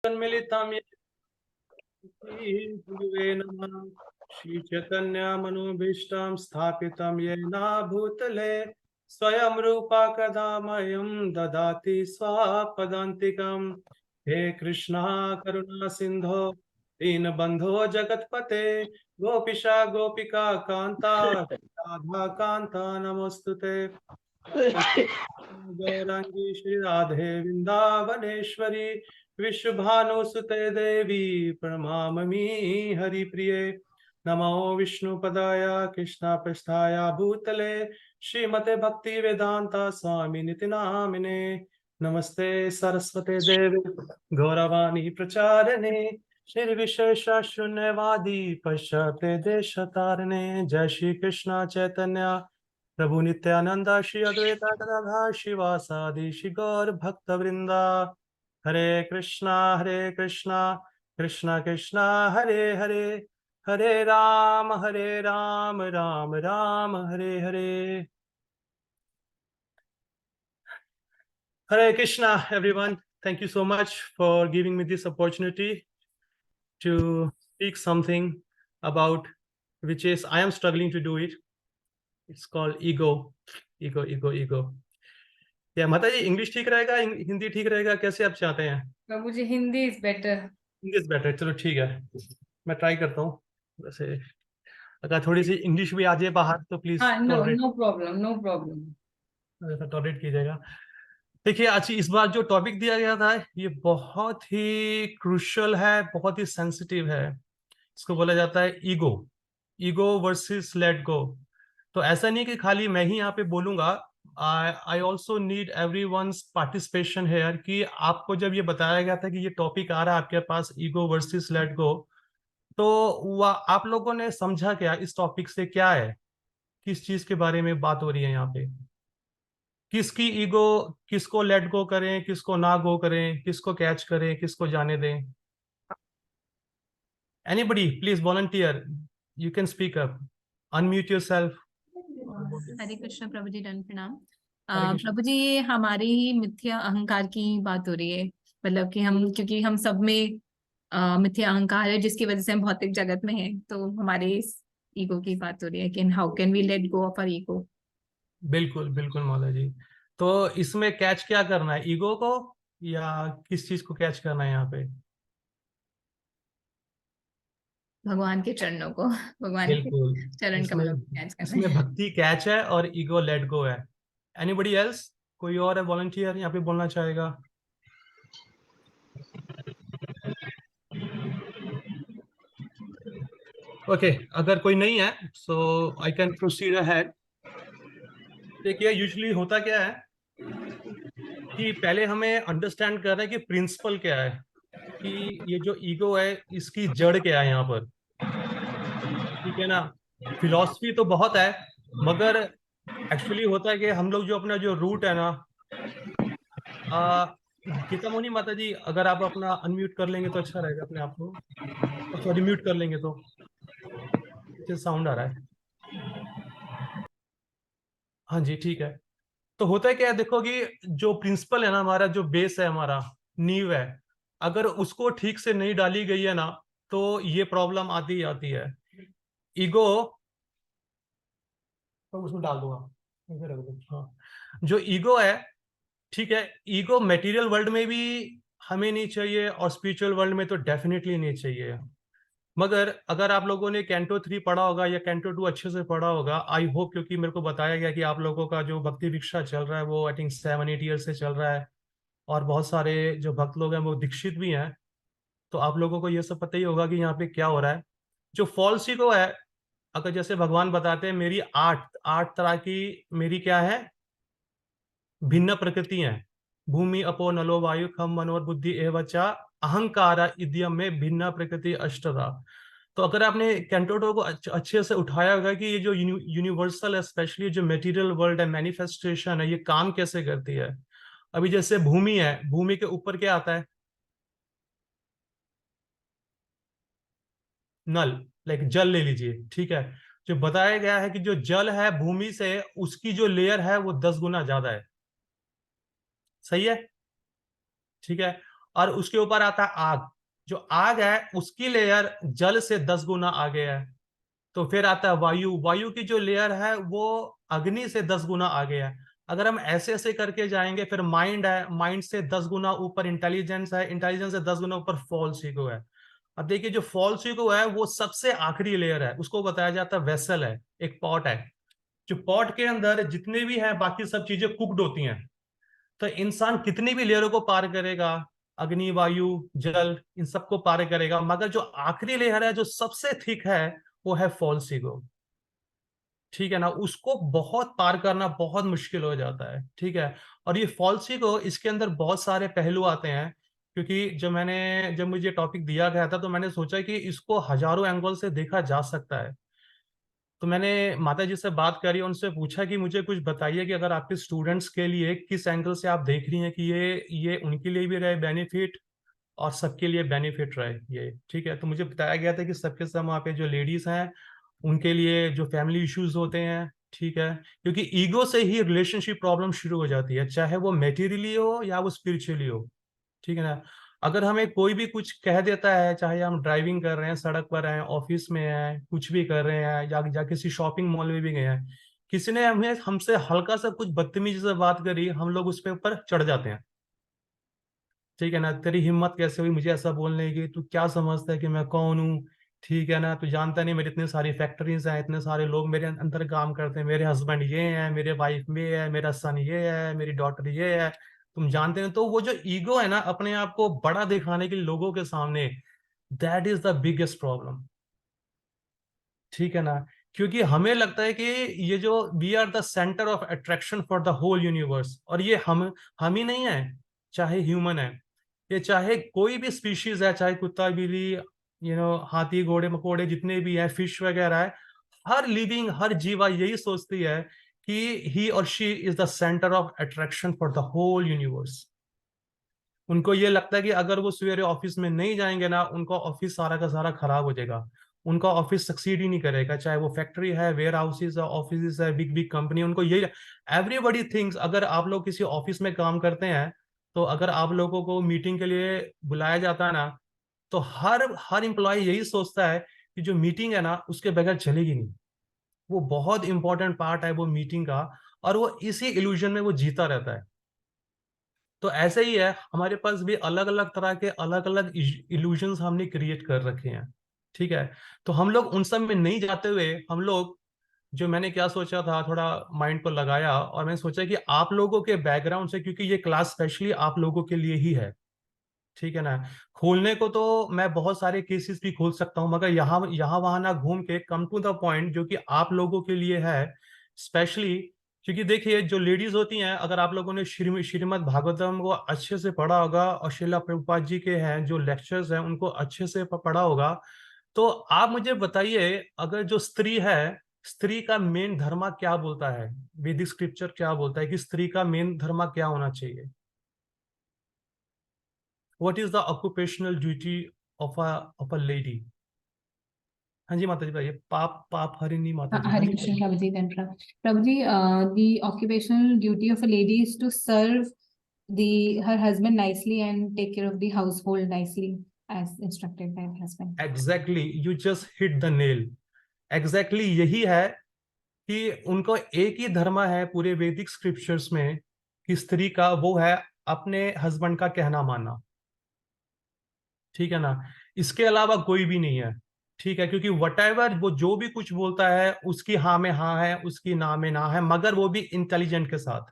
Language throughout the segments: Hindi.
मिलितं गुरुवे नमः। श्रीचैतन्यमनोभीष्टं स्थापितं येन भूतले स्वयं रूपा कदा मह्यं ददाति स्वपदान्तिकं। हे कृष्णा करुणा सिन्धो दीनबन्धो जगत्पते गोपिका गोपिका कान्ता राधा कान्ता नमोस्तुते। गौरांगी श्री राधे वृंदावनेश्वरी विश्वभानुसुते देवी प्रणमामि हरिप्रिये। नमो विष्णुपदाय कृष्णपृष्ठाय भूतले श्रीमते भक्ति वेदांता स्वामी निति नामिने। नमस्ते सरस्वते देवी गौरवाणी प्रचारिणे श्री विशेष शून्यवादी पश्चाते देशतारिणे। जय श्री कृष्ण चैतन्य प्रभु नित्यानंद श्री अद्वैता गदाधर शिवासादि श्री गौर भक्त वृंदा। हरे Krishna Krishna Krishna Hare Hare Hare Ram Ram Ram Hare Hare. Hare Krishna everyone, thank you so much for giving me this opportunity to speak something about which is I am struggling to do it. It's called ego. क्या माता जी इंग्लिश ठीक रहेगा हिंदी ठीक रहेगा, कैसे आप चाहते हैं? Prabhu ji Hindi is better. Hindi is better, चलो ठीक है, मैं ट्राई करता हूँ। वैसे अगर थोड़ी सी इंग्लिश भी आ जाए बाहर तो प्लीज नो प्रॉब्लम टॉलरेट कीजिएगा। देखिए आज इस बार जो टॉपिक दिया गया था ये बहुत ही क्रूशियल है, बहुत ही सेंसिटिव है। इसको बोला जाता है ईगो वर्सेस लेट गो। तो ऐसा नहीं कि खाली मैं ही यहाँ पे बोलूंगा, I also need everyone's participation here कि आपको जब ये बताया गया था कि ये टॉपिक आ रहा है आपके पास ईगो वर्सेस लेट गो, तो वह आप लोगों ने समझा क्या इस टॉपिक से, क्या है, किस चीज के बारे में बात हो रही है यहाँ पे, किसकी ईगो, किसको लेट गो करें, किसको ना गो करें, किसको कैच करें, किसको जाने दें? Anybody please volunteer, you can speak up, unmute yourself. Hare Krishna Prabhu ji, दंड प्रणाम। हरे कृष्ण। प्रभु जी हमारे ही मिथ्या अहंकार की बात हो रही है, मतलब कि हम क्योंकि हम सब में मिथ्या अहंकार है जिसकी वजह से हम भौतिक जगत में हैं, तो हमारे ईगो की बात हो रही है कि how can we let go of our ego. बिल्कुल बिल्कुल मौला जी। तो इसमें कैच क्या करना है, ईगो को या किस चीज को कैच करना है यहाँ पे? भगवान के चरणों को, भगवान के बिल्कुल, चरण इसमें कमलों को कैच करना इसमें है। भक्ति कैच है और ईगो लेट गो है। एनीबडी एल्स, कोई और है वॉलंटियर यहाँ पे बोलना चाहेगा? ओके, अगर कोई नहीं है सो आई कैन प्रोसीड अहेड। देखिए यूजुअली होता क्या है कि पहले हमें अंडरस्टैंड करना है कि प्रिंसिपल क्या है, कि ये जो ईगो है इसकी जड़ क्या है यहाँ पर, ठीक है ना? फिलॉसफी तो बहुत है मगर एक्चुअली होता है कि हम लोग जो अपना जो रूट है ना, गीता मोनी माता जी अगर आप अपना अनम्यूट कर लेंगे तो अच्छा रहेगा अपने आप को, सॉरी म्यूट कर लेंगे तो साउंड आ रहा है। हाँ जी ठीक है। तो होता है क्या है, देखो कि जो प्रिंसिपल है ना, हमारा जो बेस है, हमारा नींव है, अगर उसको ठीक से नहीं डाली गई है ना तो ये प्रॉब्लम आती ही आती है। ईगो तो उसमें डाल दूंगा, इधर रख दो। हाँ, जो ईगो है, ठीक है, ईगो मटेरियल वर्ल्ड में भी हमें नहीं चाहिए और स्पिरिचुअल वर्ल्ड में तो डेफिनेटली नहीं चाहिए। मगर अगर आप लोगों ने कैंटो 3 पढ़ा होगा या कैंटो 2 अच्छे से पढ़ा होगा, आई होप, क्योंकि मेरे को बताया गया कि आप लोगों का जो भक्ति भिक्षा चल रहा है वो आई थिंक 7-8 ईयर से चल रहा है और बहुत सारे जो भक्त लोग हैं वो दीक्षित भी हैं। तो आप लोगों को ये सब पता ही होगा कि यहाँ पे क्या हो रहा है। जो फॉल्स ईगो है, अगर जैसे भगवान बताते हैं मेरी आठ आठ तरह की मेरी क्या है, भिन्न प्रकृति हैं। भूमि अपो नलो वायु खम मनोर बुद्धि एवचा अहंकारा इद्यम में भिन्न प्रकृति अष्टधा। तो अगर आपने कैंटोटो को अच्छे से उठाया होगा कि ये जो यूनिवर्सल है, स्पेशली जो मटेरियल वर्ल्ड है, मैनिफेस्टेशन है, ये काम कैसे करती है। अभी जैसे भूमि है, भूमि के ऊपर क्या आता है, नल, लाइक जल ले लीजिए, ठीक है। जो बताया गया है कि जो जल है भूमि से उसकी जो लेयर है वो 10 गुना ज्यादा है, सही है, ठीक है। और उसके ऊपर आता है आग। जो आग है उसकी लेयर जल से 10 गुना आगे है। तो फिर आता है वायु, वायु की जो लेयर है वो अग्नि से 10 गुना आगे है। अगर हम ऐसे ऐसे करके जाएंगे, फिर माइंड है, माइंड से 10 गुना ऊपर इंटेलिजेंस है, इंटेलिजेंस से 10 गुना ऊपर फॉल्स ईगो है। अब देखिए जो फॉल्स ईगो है वो सबसे आखिरी लेयर है, उसको बताया जाता है वेसल है, एक पॉट है। जो पॉट के अंदर जितने भी है बाकी सब चीजें कुकड होती हैं। तो इंसान कितनी भी लेयरों को पार करेगा, अग्नि वायु जल इन सबको पार करेगा, मगर जो आखिरी लेयर है जो सबसे थिक है वो है फॉल्स ईगो। ठीक है ना, उसको बहुत पार करना बहुत मुश्किल हो जाता है। ठीक है। और ये फॉल्स ईगो, इसके अंदर बहुत सारे पहलू आते हैं। क्योंकि जब मुझे टॉपिक दिया गया था तो मैंने सोचा कि इसको हजारों एंगल से देखा जा सकता है। तो मैंने माता जी से बात करी, उनसे पूछा कि मुझे कुछ बताइए कि अगर आपके स्टूडेंट्स के लिए किस एंगल से आप देख रही हैं कि ये उनके लिए भी रहे बेनिफिट और सबके लिए बेनिफिट रहे ये। ठीक है। तो मुझे बताया गया था कि सबके सब वहाँ पे जो लेडीज हैं उनके लिए जो फैमिली इश्यूज होते हैं। ठीक है। क्योंकि ईगो से ही रिलेशनशिप प्रॉब्लम शुरू हो जाती है, चाहे वो मेटीरियली हो या वो स्पिरिचुअली हो। ठीक है ना। अगर हमें कोई भी कुछ कह देता है, चाहे हम ड्राइविंग कर रहे हैं, सड़क पर हैं, ऑफिस में हैं, कुछ भी कर रहे हैं, या किसी शॉपिंग मॉल में भी गए हैं, किसी ने हमें हमसे हल्का सा कुछ बदतमीजी से बात करी, हम लोग उस पे ऊपर चढ़ जाते हैं। ठीक है ना, तेरी हिम्मत कैसे हुई मुझे ऐसा बोलने की, तू क्या समझता है कि मैं कौन हूँ। ठीक है ना, तू जानता नहीं मेरी इतनी सारी फैक्ट्रीज हैं, इतने सारे लोग मेरे अंदर काम करते हैं, मेरे हस्बैंड ये हैं, मेरे वाइफ ये है, मेरा सन ये है, मेरी डॉटर ये है। तुम जानते हैं। तो वो जो ईगो है ना, अपने आप को बड़ा दिखाने के लिए लोगों के सामने, that is the biggest problem. ठीक है ना। क्योंकि हमें लगता है कि ये जो we are the centre of attraction for the whole universe, और ये हम ही नहीं है। चाहे ह्यूमन है, ये चाहे कोई भी स्पीशीज है, चाहे कुत्ता बिल्ली, हाथी घोड़े मकोड़े जितने भी हैं, फिश वगैरह है, हर लिविंग हर जीवा यही सोचती है कि ही और she is the centre of attraction for the whole universe. उनको ये लगता है कि अगर वो सवेरे ऑफिस में नहीं जाएंगे ना, उनका ऑफिस सारा का सारा खराब हो जाएगा, उनका ऑफिस सक्सीड ही नहीं करेगा, चाहे वो फैक्ट्री है, वेयर हाउसेज है, ऑफिस है, बिग बिग कंपनी, उनको यही। एवरीबडी थिंक्स, अगर आप लोग किसी ऑफिस में काम करते हैं, तो अगर आप लोगों को मीटिंग के लिए बुलाया जाता है ना, तो हर हर एम्प्लॉय यही सोचता है कि जो मीटिंग है ना उसके बगैर चलेगी नहीं। वो बहुत इंपॉर्टेंट पार्ट है वो मीटिंग का, और वो इसी इल्यूजन में वो जीता रहता है। तो ऐसे ही है, हमारे पास भी अलग अलग तरह के अलग अलग इल्यूजन्स हमने क्रिएट कर रखे हैं। ठीक है। तो हम लोग उन सब में नहीं जाते हुए, हम लोग, जो मैंने क्या सोचा था, थोड़ा माइंड को लगाया और मैंने सोचा कि आप लोगों के बैकग्राउंड से, क्योंकि ये क्लास स्पेशली आप लोगों के लिए ही है। ठीक है ना। खोलने को तो मैं बहुत सारे केसेस भी खोल सकता हूँ, मगर यहाँ यहाँ वहां ना घूम के कम टू द पॉइंट जो कि आप लोगों के लिए है स्पेशली। क्योंकि देखिए जो लेडीज होती हैं, अगर आप लोगों ने श्रीमद् भागवतम को अच्छे से पढ़ा होगा और श्रीला प्रभुपाद जी के हैं जो लेक्चर्स हैं उनको अच्छे से पढ़ा होगा, तो आप मुझे बताइए, अगर जो स्त्री है, स्त्री का मेन धर्म क्या बोलता है, वैदिक स्क्रिप्चर क्या बोलता है कि स्त्री का मेन धर्म क्या होना चाहिए? What is the occupational duty of a lady? हाँ जी माता जी बताइए। पाप पाप हरिणी माता जी, हाँ Hare जी Krishna, बताइए। Prabhuji, Tantra. Prabhuji, the occupational duty of a lady is to serve her husband nicely and take care of the household nicely, as instructed by the husband. Exactly, you just hit the nail. Exactly यही है कि उनको एक ही धर्म है पूरे वैदिक स्क्रिप्चर्स में, कि स्त्री का वो है अपने हस्बैंड का कहना मानना। ठीक है ना। इसके अलावा कोई भी नहीं है। ठीक है। क्योंकि वट एवर वो जो भी कुछ बोलता है उसकी हाँ में हाँ है, उसकी ना में ना है, मगर वो भी इंटेलिजेंट के साथ।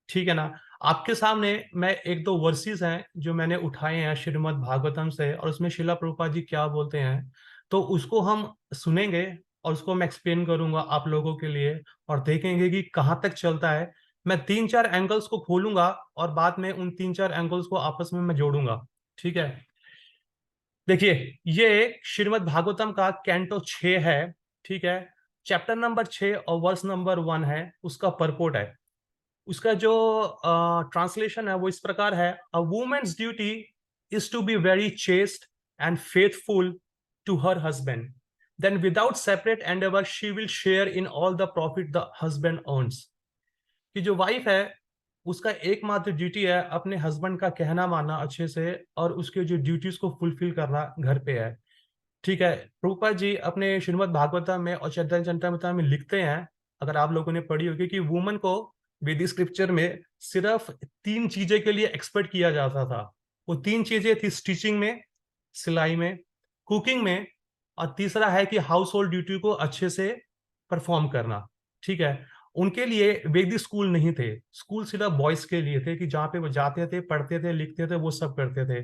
ठीक है ना। आपके सामने मैं एक दो वर्सेस हैं जो मैंने उठाए हैं श्रीमद् भागवतम से, और उसमें शिला प्रभुपाद जी क्या बोलते हैं, तो उसको हम सुनेंगे और उसको मैं एक्सप्लेन करूंगा आप लोगों के लिए, और देखेंगे कि कहाँ तक चलता है। मैं 3-4 एंगल्स को खोलूंगा और बाद में उन 3-4 एंगल्स को आपस में मैं जोड़ूंगा। ठीक है। देखिए, ये श्रीमद् भागवतम का कैंटो 6 है। ठीक है। चैप्टर नंबर 6 और वर्स नंबर 1 है, उसका परपोर्ट है। उसका जो ट्रांसलेशन है वो इस प्रकार है: a women's duty is to be very chaste and faithful to her husband, then without separate endeavour she will share in all the profit the husband earns. कि जो वाइफ है उसका एकमात्र ड्यूटी है अपने हस्बैंड का कहना मानना अच्छे से, और उसके जो ड्यूटीज को फुलफिल करना घर पे है। ठीक है, प्रभुपाद जी अपने श्रीमद् भागवतम में और चैतन्य चरितामृत में लिखते हैं, अगर आप लोगों ने पढ़ी होगी, कि वुमन को वैदिक स्क्रिप्चर में सिर्फ 3 चीजें के लिए एक्सपर्ट किया जाता था। वो 3 चीजें थी, स्टिचिंग में, सिलाई में, कुकिंग में, और तीसरा है कि हाउस होल्ड ड्यूटी को अच्छे से परफॉर्म करना। ठीक है, उनके लिए वैदिक स्कूल नहीं थे, स्कूल सिर्फ बॉयज के लिए थे, कि जहाँ पे वो जाते थे, पढ़ते थे, लिखते थे, वो सब करते थे।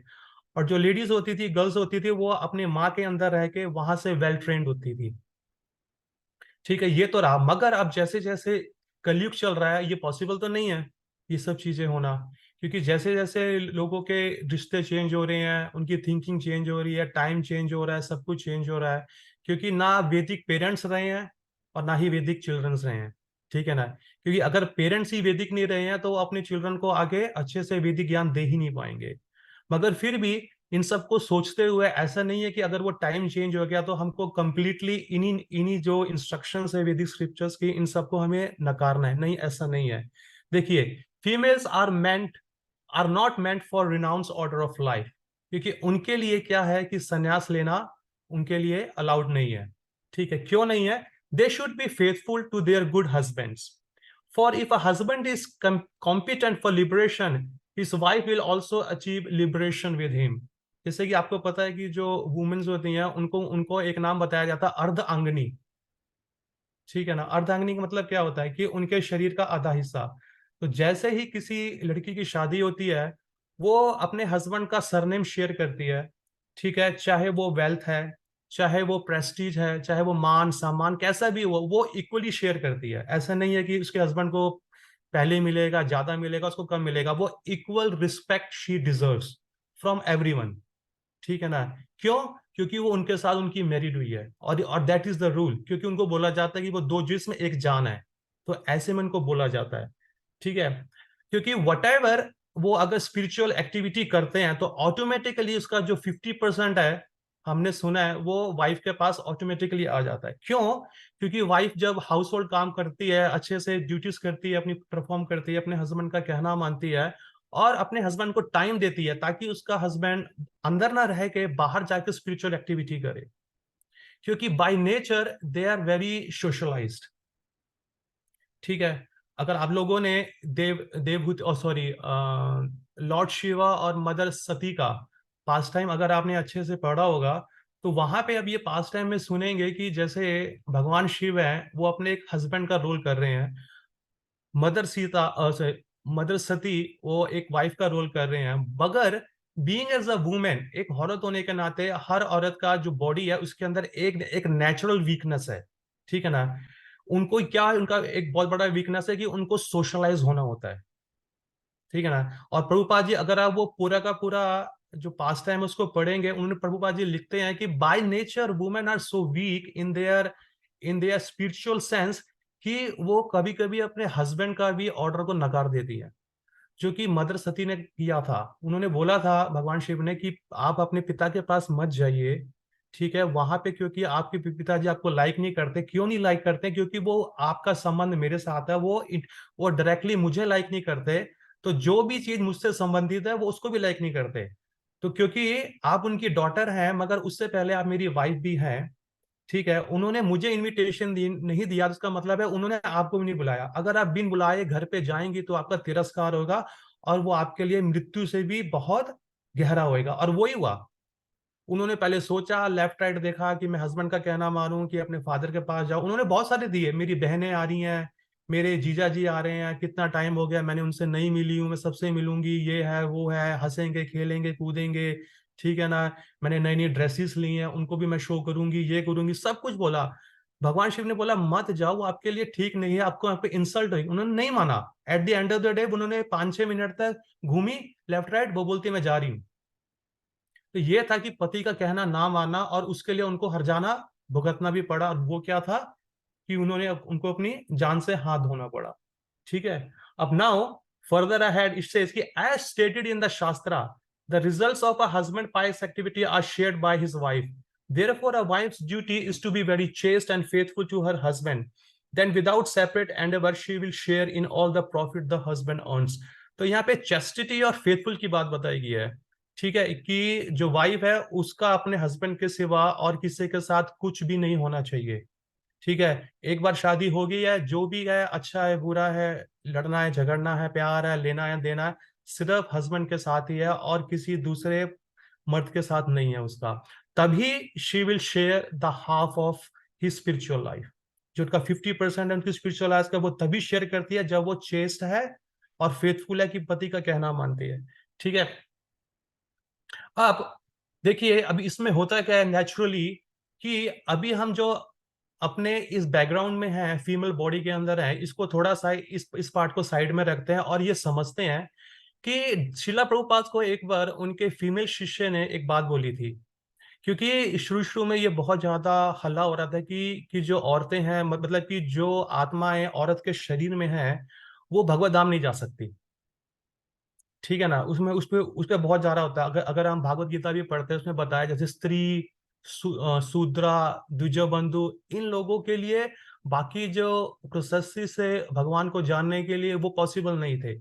और जो लेडीज होती थी, गर्ल्स होती थी, वो अपने माँ के अंदर रह के वहां से वेल ट्रेंड होती थी। ठीक है, ये तो रहा। मगर अब जैसे जैसे कलयुग चल रहा है, ये पॉसिबल तो नहीं है ये सब चीजें होना, क्योंकि जैसे जैसे लोगों के रिश्ते चेंज हो रहे हैं, उनकी थिंकिंग चेंज हो रही है, टाइम चेंज हो रहा है, सब कुछ चेंज हो रहा है, क्योंकि ना वैदिक पेरेंट्स रहे हैं और ना ही वैदिक चिल्ड्रंस रहे हैं। ठीक है ना, क्योंकि अगर पेरेंट्स ही वैदिक नहीं रहे हैं तो वो अपने चिल्ड्रन को आगे अच्छे से वैदिक ज्ञान दे ही नहीं पाएंगे। मगर फिर भी इन सबको सोचते हुए, ऐसा नहीं है कि अगर वो टाइम चेंज हो गया तो हमको कंप्लीटली इन्हीं इन्हीं जो इंस्ट्रक्शंस है वैदिक स्क्रिप्चर्स की, इन सबको हमें नकारना है। नहीं, ऐसा नहीं है। देखिए, females are not meant for renounce order of life, क्योंकि उनके लिए क्या है कि संन्यास लेना उनके लिए अलाउड नहीं है। ठीक है, क्यों नहीं है? They should be faithful to their good husbands, for if a husband is competent for liberation, his wife will also achieve liberation with him। जैसे कि आपको पता है कि जो वुमेन्स होती हैं, उनको उनको एक नाम बताया जाता है, अर्धांगिनी। ठीक है ना, अर्धांगिनी का मतलब क्या होता है कि उनके शरीर का आधा हिस्सा। तो जैसे ही किसी लड़की की शादी होती है, वो अपने हस्बैंड का सरनेम शेयर करती है। ठीक है, चाहे वो वेल्थ है, चाहे वो प्रेस्टीज है, चाहे वो मान सम्मान कैसा भी हो, वो इक्वली शेयर करती है। ऐसा नहीं है कि उसके हस्बैंड को पहले मिलेगा, ज्यादा मिलेगा, उसको कम मिलेगा। वो equal respect she deserves from everyone. ठीक है ना, क्यों? क्योंकि वो उनके साथ उनकी मैरिड हुई है, और दैट इज द रूल, क्योंकि उनको बोला जाता है कि वो 2 जिस्म एक जान है। तो ऐसे में उनको बोला जाता है। ठीक है, क्योंकि वट वो अगर स्पिरिचुअल एक्टिविटी करते हैं तो ऑटोमेटिकली उसका जो 50% है, हमने सुना है, वो वाइफ के पास ऑटोमेटिकली आ जाता है। क्यों? क्योंकि वाइफ जब हाउस होल्ड काम करती है, अच्छे से ड्यूटीज करती है, अपनी परफॉर्म करती है, अपने हस्बैंड का कहना मानती है, और अपने हस्बैंड को टाइम देती है, ताकि उसका हस्बैंड अंदर ना रह के बाहर जाकर स्पिरिचुअल एक्टिविटी करे, क्योंकि by nature they are very socialised. ठीक है, अगर आप लोगों ने देवभूत और सॉरी लॉर्ड शिवा और मदर सती का पास टाइम अगर आपने अच्छे से पढ़ा होगा, तो वहां पे अब ये पास टाइम में सुनेंगे कि जैसे भगवान शिव है, वो अपने एक हस्बैंड का रोल कर रहे हैं। मदर सीता मदर सती वो एक वाइफ का रोल कर रहे हैं। मगर बीइंग एज अ वुमेन, एक औरत होने के नाते, हर औरत का जो बॉडी है उसके अंदर एक एक नेचुरल वीकनेस है। ठीक है ना, उनको क्या है, उनका एक बहुत बड़ा वीकनेस है कि उनको सोशलाइज होना होता है। ठीक है ना, और प्रभुपाद जी अगर आप वो पूरा का पूरा जो पास टाइम है उसको पढ़ेंगे, उन्होंने प्रभुपाद जी लिखते हैं कि by nature women are so weak in their spiritual sense, कि वो कभी कभी अपने हस्बैंड का भी ऑर्डर को नकार देती है, जो कि मदर सती ने किया था। उन्होंने बोला था भगवान शिव ने कि आप अपने पिता के पास मत जाइए। ठीक है, वहां पे, क्योंकि आपके पिताजी आपको लाइक नहीं करते। क्यों नहीं लाइक करते? क्योंकि वो आपका संबंध मेरे साथ है, वो डायरेक्टली मुझे लाइक नहीं करते। तो जो भी चीज मुझसे संबंधित है वो उसको भी लाइक नहीं करते। तो क्योंकि आप उनकी डॉटर हैं, मगर उससे पहले आप मेरी वाइफ भी हैं। ठीक है, उन्होंने मुझे इनविटेशन नहीं दिया, तो उसका मतलब है उन्होंने आपको भी नहीं बुलाया। अगर आप बिन बुलाए घर पे जाएंगी तो आपका तिरस्कार होगा, और वो आपके लिए मृत्यु से भी बहुत गहरा होएगा। और वही हुआ। उन्होंने पहले सोचा, लेफ्ट राइट देखा कि मैं हस्बैंड का कहना मानूं कि अपने फादर के पास जाऊं। उन्होंने बहुत सारे दिए, मेरी बहनें आ रही हैं, मेरे जीजा जी आ रहे हैं, कितना टाइम हो गया मैंने उनसे नहीं मिली हूं, मैं सबसे मिलूंगी, ये है वो है, हंसेंगे खेलेंगे कूदेंगे। ठीक है ना, मैंने नई नई ड्रेसेस ली हैं, उनको भी मैं शो करूंगी, ये करूंगी, सब कुछ बोला। भगवान शिव ने बोला मत जाओ, वो आपके लिए ठीक नहीं है, आपको यहाँ पे इंसल्ट हुई। उन्होंने नहीं माना। At the end of the day उन्होंने 5-6 मिनट तक घूमी लेफ्ट राइट, वो बोलती मैं जा रही हूँ। तो ये था कि पति का कहना ना मानना, और उसके लिए उनको हर्जाना भुगतना भी पड़ा। और वो क्या था कि उनको अपनी जान से हाथ धोना पड़ा। ठीक है, अब now further ahead it says कि as stated in the shastra, the results of a husband pious activity are shared by his wife. Therefore, a wife's duty is to be very chaste and faithful to her husband. Then without separate endeavour she will share in all the profit the husband earns. तो यहाँ पे चेस्टिटी और फेथफुल की बात बताई गई है, ठीक है, कि जो वाइफ है उसका अपने हस्बैंड के सिवा और किसी के साथ कुछ भी नहीं होना चाहिए, ठीक है। एक बार शादी हो गई है, जो भी है, अच्छा है बुरा है, लड़ना है झगड़ना है, प्यार है, लेना है देना है, सिर्फ हस्बैंड के साथ ही है और किसी दूसरे मर्द के साथ नहीं है उसका। तभी she will share the half of his spiritual life. जो उसका 50% है उनकी स्पिरिचुअल लाइफ का, वो तभी शेयर करती है जब वो चेस्ट है और फेथफुल है, कि पति का कहना मानती है, ठीक है। अब देखिए, अभी इसमें होता क्या है नेचुरली, कि अभी हम जो अपने इस बैकग्राउंड में है, फीमेल बॉडी के अंदर है, इसको थोड़ा सा इस पार्ट को साइड में रखते हैं और ये समझते हैं कि शिला प्रभुपाद को एक बार उनके फीमेल शिष्य ने एक बात बोली थी। क्योंकि शुरू शुरू में ये बहुत ज्यादा हल्ला हो रहा था कि जो औरतें हैं, मतलब कि जो आत्माएं औरत के शरीर में है, वो भगवत धाम नहीं जा सकती, ठीक है ना। उसमें उस पे बहुत ज्यादा होता है। अगर अगर हम भागवत गीता भी पढ़ते हैं, उसमें बताया जैसे स्त्री, शूद्रा, द्विजबंधु, इन लोगों के लिए बाकी जो प्रोसेस से भगवान को जानने के लिए वो पॉसिबल नहीं थे,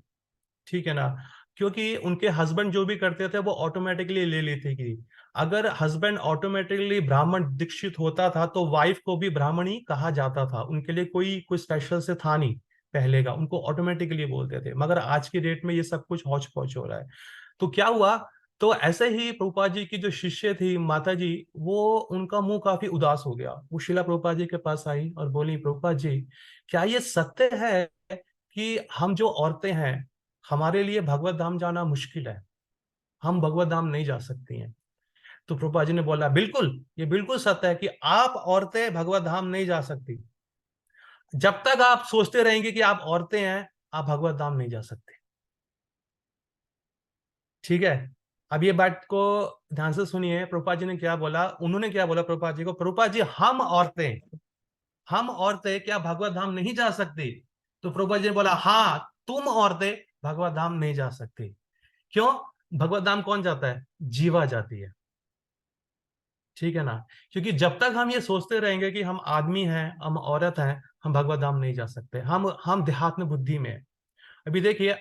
ठीक है ना। क्योंकि उनके हस्बैंड जो भी करते थे वो ऑटोमेटिकली ले लेते कि अगर हस्बैंड ऑटोमेटिकली ब्राह्मण दीक्षित होता था तो वाइफ को भी ब्राह्मणी कहा जाता था, उनके लिए कोई कोई स्पेशल से था नहीं पहले का, उनको ऑटोमेटिकली बोलते थे। मगर आज की डेट में ये सब कुछ हौच पौच हो रहा है। तो क्या हुआ, तो ऐसे ही प्रभुपाद जी की जो शिष्य थी माता जी, वो उनका मुंह काफी उदास हो गया। वो शिला प्रभुपाद जी के पास आई और बोली, प्रभुपाद जी क्या ये सत्य है कि हम जो औरतें हैं, हमारे लिए भगवत धाम जाना मुश्किल है, हम भगवत धाम नहीं जा सकती हैं। तो प्रभुपाद जी ने बोला, बिल्कुल, ये बिल्कुल सत्य है कि आप औरतें भगवत धाम नहीं जा सकती। जब तक आप सोचते रहेंगे कि आप औरतें हैं, आप भगवत धाम नहीं जा सकते, ठीक है। अब ये बात को ध्यान से सुनिए, प्रभुपाद जी ने क्या बोला, उन्होंने क्या बोला प्रभुपाद जी को, प्रभुपाद जी हम औरतें क्या भगवत धाम नहीं जा सकती? तो प्रभुपाद जी ने बोला, हाँ, तुम औरतें भगवत धाम नहीं जा सकती। क्यों? भगवत धाम कौन जाता है? जीवा जाती है, ठीक है ना। क्योंकि जब तक हम ये सोचते रहेंगे कि हम आदमी हैं, हम औरत हैं, हम भगवत धाम नहीं जा सकते। हम देहात्म बुद्धि में हैं। अभी देखिए,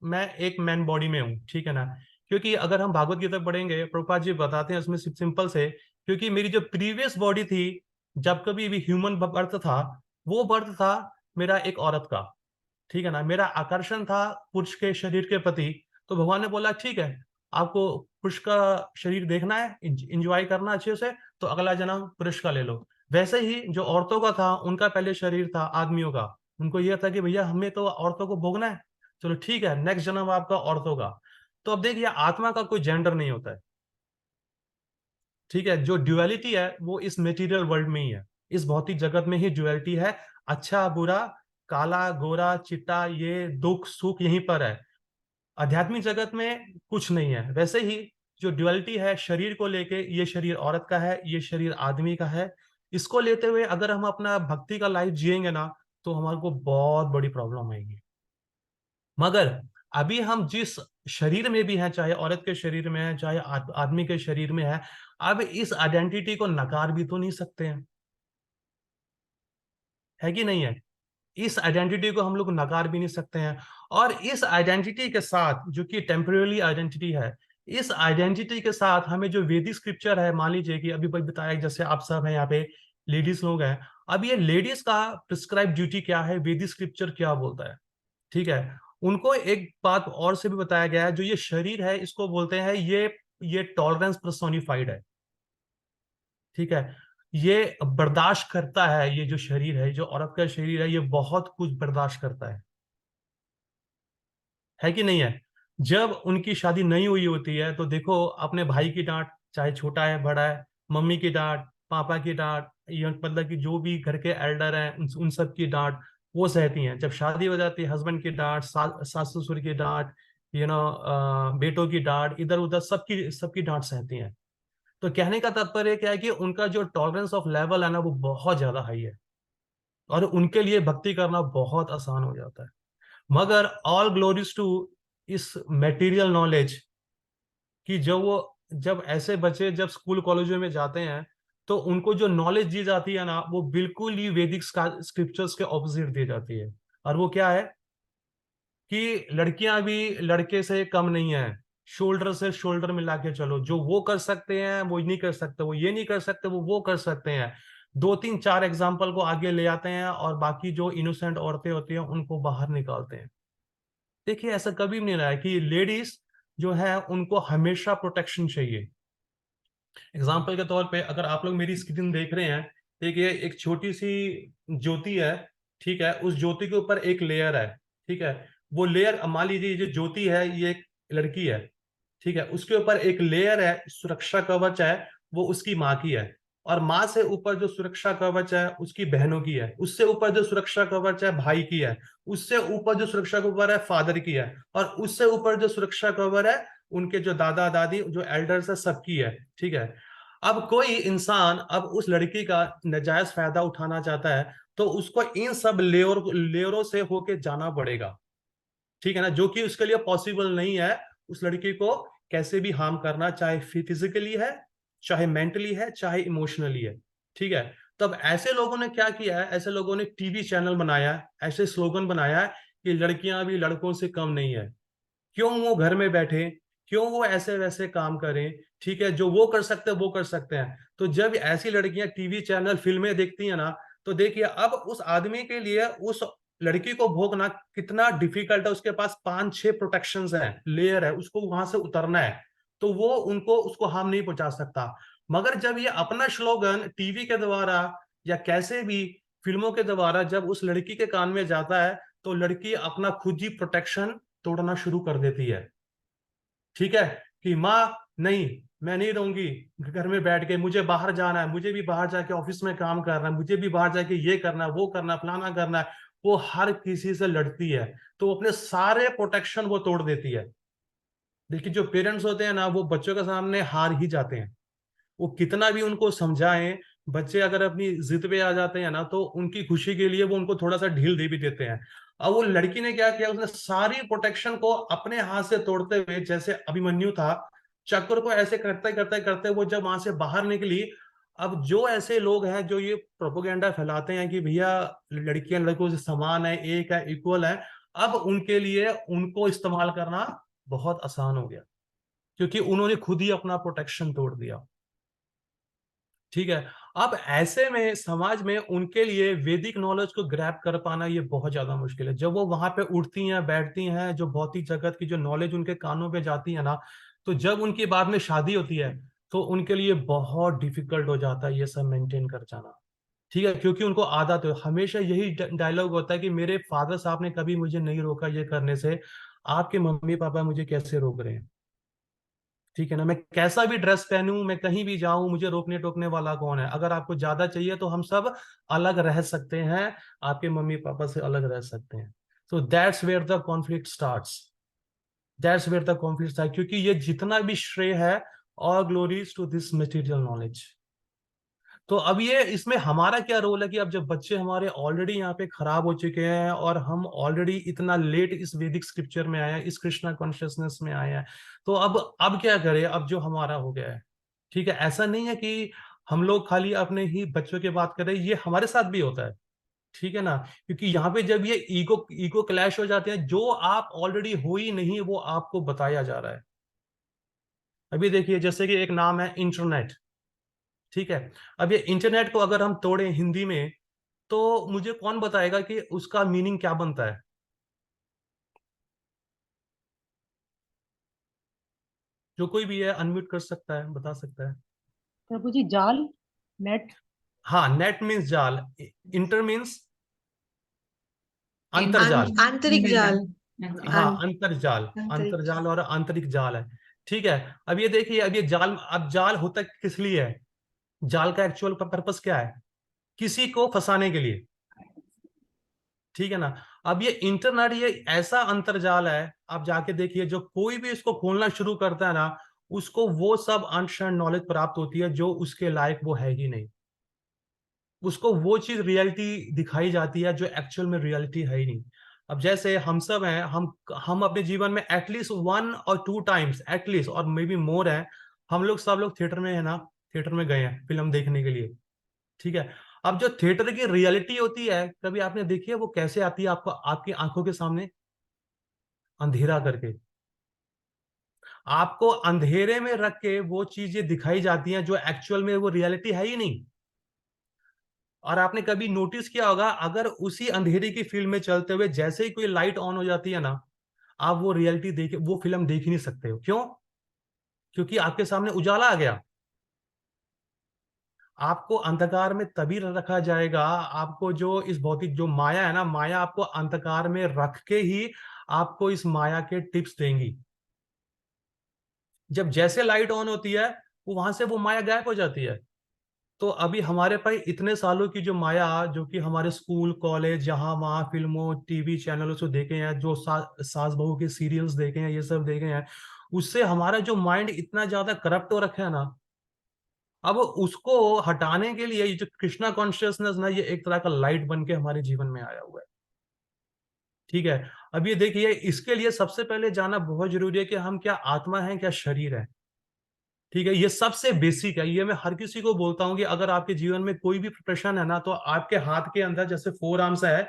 मैं एक मैन बॉडी में हूँ, ठीक है ना। क्योंकि अगर हम भागवत गीता पढ़ेंगे, प्रभुपाद जी बताते हैं उसमें सिंपल से, क्योंकि मेरी जो प्रीवियस बॉडी थी, जब कभी भी ह्यूमन बर्थ था, वो बर्थ था मेरा एक औरत का, ठीक है ना। मेरा आकर्षण था पुरुष के शरीर के प्रति। तो भगवान ने बोला, ठीक है, आपको पुरुष का शरीर देखना है, इंजॉय करना अच्छे से, तो अगला जन्म पुरुष का ले लो। वैसे ही जो औरतों का था, उनका पहले शरीर था आदमियों का, उनको यह था कि भैया हमें तो औरतों को भोगना है, चलो ठीक है, नेक्स्ट जन्म आपका औरतों का। तो अब देखिए, आत्मा का कोई जेंडर नहीं होता है, ठीक है। जो ड्युअलिटी है वो इस मेटीरियल वर्ल्ड में ही है, इस भौतिक जगत में ही ड्युअलिटी है। अच्छा बुरा, काला गोरा चिट्टा, ये दुख सुख यहीं पर है। आध्यात्मिक जगत में कुछ नहीं है। वैसे ही जो ड्युअलिटी है शरीर को लेके, ये शरीर औरत का है, ये शरीर आदमी का है। इसको लेते हुए अगर हम अपना भक्ति का लाइफ जिएंगे ना, तो हमारे को बहुत बड़ी प्रॉब्लम आएगी। मगर अभी हम जिस शरीर में भी हैं, चाहे औरत के शरीर में है, चाहे आदमी के शरीर में है, अब इस आइडेंटिटी को नकार भी तो नहीं सकते हैं, है कि नहीं है। इस आइडेंटिटी को हम लोग नकार भी नहीं सकते हैं। और इस आइडेंटिटी के साथ, जो कि टेम्पररी आइडेंटिटी है, इस आइडेंटिटी के साथ हमें जो वेदिक स्क्रिप्चर है, मान लीजिए कि अभी बताया जैसे आप सब हैं यहाँ पे, लेडीज लोग हैं, अब ये लेडीज का प्रिस्क्राइब ड्यूटी क्या है, वेदिक स्क्रिप्चर क्या बोलता है, ठीक है। उनको एक बात और से भी बताया गया है, जो ये शरीर है इसको बोलते हैं, ये टॉलरेंस पर्सोनिफाइड है, ठीक है। ये बर्दाश्त करता है, ये जो शरीर है, जो औरत का शरीर है, ये बहुत कुछ बर्दाश्त करता है कि नहीं है। जब उनकी शादी नहीं हुई होती है, तो देखो अपने भाई की डांट, चाहे छोटा है बड़ा है, मम्मी की डांट, पापा की डांट, ये मतलब कि जो भी घर के एल्डर हैं, उन सब की डांट वो सहती हैं। जब शादी हो जाती है, हस्बैंड की डांट, सास ससुर की डांट, बेटों की डांट, इधर उधर सबकी सबकी डांट सहती हैं। तो कहने का तात्पर्य क्या है कि उनका जो टॉलरेंस ऑफ लेवल है ना, वो बहुत ज्यादा हाई है, और उनके लिए भक्ति करना बहुत आसान हो जाता है। मगर ऑल ग्लोरीज टू इस मेटीरियल नॉलेज, कि जब ऐसे बच्चे जब स्कूल कॉलेजों में जाते हैं, तो उनको जो नॉलेज दी जाती है ना, वो बिल्कुल ही वैदिक स्क्रिप्चर्स के ऑपोजिट दी जाती है। और वो क्या है कि लड़कियां भी लड़के से कम नहीं है, शोल्डर से शोल्डर मिला के चलो, जो वो कर सकते हैं वो नहीं कर सकते, वो ये नहीं कर सकते वो कर सकते हैं। दो तीन चार एग्जाम्पल को आगे ले आते हैं और बाकी जो इनोसेंट औरतें होती हैं उनको बाहर निकालते हैं। देखिए ऐसा कभी भी नहीं रहा है कि लेडीज जो है उनको हमेशा प्रोटेक्शन चाहिए। एग्जाम्पल के तौर पे अगर आप लोग मेरी स्क्रीन देख रहे हैं, देखिए एक छोटी सी ज्योति है, ठीक है, उस ज्योति के ऊपर एक लेयर है, ठीक है। वो लेयर, मान लीजिए ये जो ज्योति है ये एक लड़की है, ठीक है, उसके ऊपर एक लेयर है, सुरक्षा कवच है, वो उसकी माँ की है। और माँ से ऊपर जो सुरक्षा कवच है उसकी बहनों की है, उससे ऊपर जो सुरक्षा कवच है भाई की है, उससे ऊपर जो सुरक्षा कवच है फादर की है, और उससे ऊपर जो सुरक्षा कवच है उनके जो दादा दादी जो एल्डर्स है सबकी है, ठीक है। अब कोई इंसान अब उस लड़की का नाजायज फायदा उठाना चाहता है तो उसको इन सब लेयरों से होके जाना पड़ेगा, ठीक है ना, जो कि उसके लिए पॉसिबल नहीं है। उस लड़की को कैसे भी हार्म करना, चाहे फिजिकली है, चाहे मेंटली है, चाहे इमोशनली है, ठीक है। तब ऐसे लोगों ने क्या किया है, ऐसे लोगों ने टीवी चैनल बनाया है, ऐसे स्लोगन बनाया है कि लड़कियां भी लड़कों से कम नहीं है, क्यों वो घर में बैठे, क्यों वो ऐसे वैसे काम करें, ठीक है, जो वो कर सकते हैं वो कर सकते हैं। तो जब ऐसी लड़कियां टीवी चैनल फिल्में देखती हैं ना, तो देखिए अब उस आदमी के लिए उस लड़की को भोगना कितना डिफिकल्ट है। उसके पास पांच छह प्रोटेक्शंस हैं, लेयर है, उसको वहां से उतरना है, तो वो उनको उसको हार्म नहीं पहुंचा सकता। मगर जब ये अपना स्लोगन टीवी के द्वारा या कैसे भी फिल्मों के द्वारा जब उस लड़की के कान में जाता है, तो लड़की अपना खुद ही प्रोटेक्शन तोड़ना शुरू कर देती है, ठीक है, कि माँ नहीं, मैं नहीं रहूंगी घर में बैठ के, मुझे बाहर जाना है, मुझे भी बाहर जाके ऑफिस में काम करना है, मुझे भी बाहर जाके ये करना है, वो करना है, फलाना करना है। वो हर किसी से लड़ती है, तो अपने सारे प्रोटेक्शन वो तोड़ देती है। देखिए जो पेरेंट्स होते हैं ना, वो बच्चों के सामने हार ही जाते हैं। वो कितना भी उनको समझाएं, बच्चे अगर अपनी जिद पे आ जाते हैं ना, तो उनकी खुशी के लिए वो उनको थोड़ा सा ढील दे भी देते हैं। अब वो लड़की ने क्या किया, उसने सारी प्रोटेक्शन को अपने हाथ से तोड़ते हुए, जैसे अभिमन्यु था, चक्र को ऐसे करते करते करते वो जब वहां से बाहर निकली। अब जो ऐसे लोग हैं जो ये प्रोपोगेंडा फैलाते हैं कि भैया लड़कियां लड़कों से समान है, एक है, इक्वल है, अब उनके लिए उनको इस्तेमाल करना बहुत आसान हो गया, क्योंकि उन्होंने खुद ही अपना प्रोटेक्शन तोड़ दिया, ठीक है। अब ऐसे में समाज में उनके लिए वैदिक नॉलेज को ग्रैब कर पाना ये बहुत ज्यादा मुश्किल है। जब वो वहां पे उठती हैं बैठती हैं, जो भौतिक जगत की जो नॉलेज उनके कानों पे जाती है ना, तो जब उनकी बाद में शादी होती है तो उनके लिए बहुत डिफिकल्ट हो जाता है ये सब मेंटेन कर जाना, ठीक है, क्योंकि उनको आदत है। हमेशा यही डायलॉग होता है कि मेरे फादर साहब ने कभी मुझे नहीं रोका ये करने से, आपके मम्मी पापा मुझे कैसे रोक रहे हैं, ठीक है ना। मैं कैसा भी ड्रेस पहनूं, मैं कहीं भी जाऊं, मुझे रोकने टोकने वाला कौन है। अगर आपको ज्यादा चाहिए तो हम सब अलग रह सकते हैं, आपके मम्मी पापा से अलग रह सकते हैं। So that's where the conflict starts, that's where the conflict start, क्योंकि ये जितना भी श्रेय है, all glories to this material knowledge. तो अब ये इसमें हमारा क्या रोल है कि अब जब बच्चे हमारे ऑलरेडी यहाँ पे खराब हो चुके हैं और हम ऑलरेडी इतना लेट इस वैदिक स्क्रिप्चर में आए हैं, इस कृष्णा कॉन्शियसनेस में आए हैं, तो अब क्या करें, अब जो हमारा हो गया है, ठीक है। ऐसा नहीं है कि हम लोग खाली अपने ही बच्चों की बात करें, ये हमारे साथ भी होता है, ठीक है ना। क्योंकि यहाँ पे जब ये ईगो ईगो क्लैश हो जाते हैं, जो आप ऑलरेडी हो ही नहीं वो आपको बताया जा रहा है। अभी देखिए जैसे कि एक नाम है इंटरनेट, ठीक है। अब ये इंटरनेट को अगर हम तोड़ें हिंदी में, तो मुझे कौन बताएगा कि उसका मीनिंग क्या बनता है। जो कोई भी है अनम्यूट कर सकता है, बता सकता है। प्रभु जी, जाल, नेट। हाँ, नेट मीन्स जाल, इंटर मीन्स अंतरजाल। आंतरिक जाल। हाँ, आं- अंतरजाल, आंतरिक अंतरजाल और आंतरिक जाल है, ठीक है। अब ये देखिए, अब ये जाल, अब जाल होता किस लिए है, जाल का एक्चुअल पर्पस क्या है, किसी को फंसाने के लिए, ठीक है ना। अब ये इंटरनेट ये ऐसा अंतरजाल है, आप जाके देखिए जो कोई भी इसको खोलना शुरू करता है ना, उसको वो सब अनशर्ट नॉलेज प्राप्त होती है जो उसके लायक वो है ही नहीं। उसको वो चीज रियलिटी दिखाई जाती है जो एक्चुअल में रियलिटी है ही नहीं। अब जैसे हम सब हैं, हम अपने जीवन में एटलीस्ट वन और टू टाइम्स एटलीस्ट और मे बी मोर है, हम लोग सब लोग थिएटर में है ना, थिएटर में गए हैं फिल्म देखने के लिए, ठीक है। अब जो थिएटर की रियलिटी होती है, कभी आपने देखी है वो कैसे आती है आपको, आपकी आंखों के सामने अंधेरा करके, आपको अंधेरे में रख के वो चीजें दिखाई जाती हैं जो एक्चुअल में वो रियलिटी है ही नहीं। और आपने कभी नोटिस किया होगा, अगर उसी अंधेरे की फील्ड में चलते हुए जैसे ही कोई लाइट ऑन हो जाती है ना, आप वो रियलिटी देख, वो फिल्म देख ही नहीं सकते हो। क्यों? क्योंकि आपके सामने उजाला आ गया। आपको अंधकार में तभी रखा जाएगा, आपको जो इस भौतिक जो माया है ना, माया आपको अंधकार में रख के ही आपको इस माया के टिप्स देंगी। जब जैसे लाइट ऑन होती है, वो वहां से वो माया गायब हो जाती है। तो अभी हमारे पास इतने सालों की जो माया, जो कि हमारे स्कूल कॉलेज जहां वहां फिल्मों टीवी चैनलों से देखे हैं, जो सास बहू के सीरियल्स देखे हैं, ये सब देखे हैं, उससे हमारा जो माइंड इतना ज्यादा करप्ट हो रखा है ना, अब उसको हटाने के लिए ये जो कृष्णा कॉन्शियसनेस ना, ये एक तरह का लाइट बन के हमारे जीवन में आया हुआ है। ठीक है। अब ये देखिए, इसके लिए सबसे पहले जानना बहुत जरूरी है कि हम क्या आत्मा है, क्या शरीर है। ठीक है, ये सबसे बेसिक है। ये मैं हर किसी को बोलता हूं कि अगर आपके जीवन में कोई भी प्रश्न है ना, तो आपके हाथ के अंदर जैसे फोर आर्म्स है,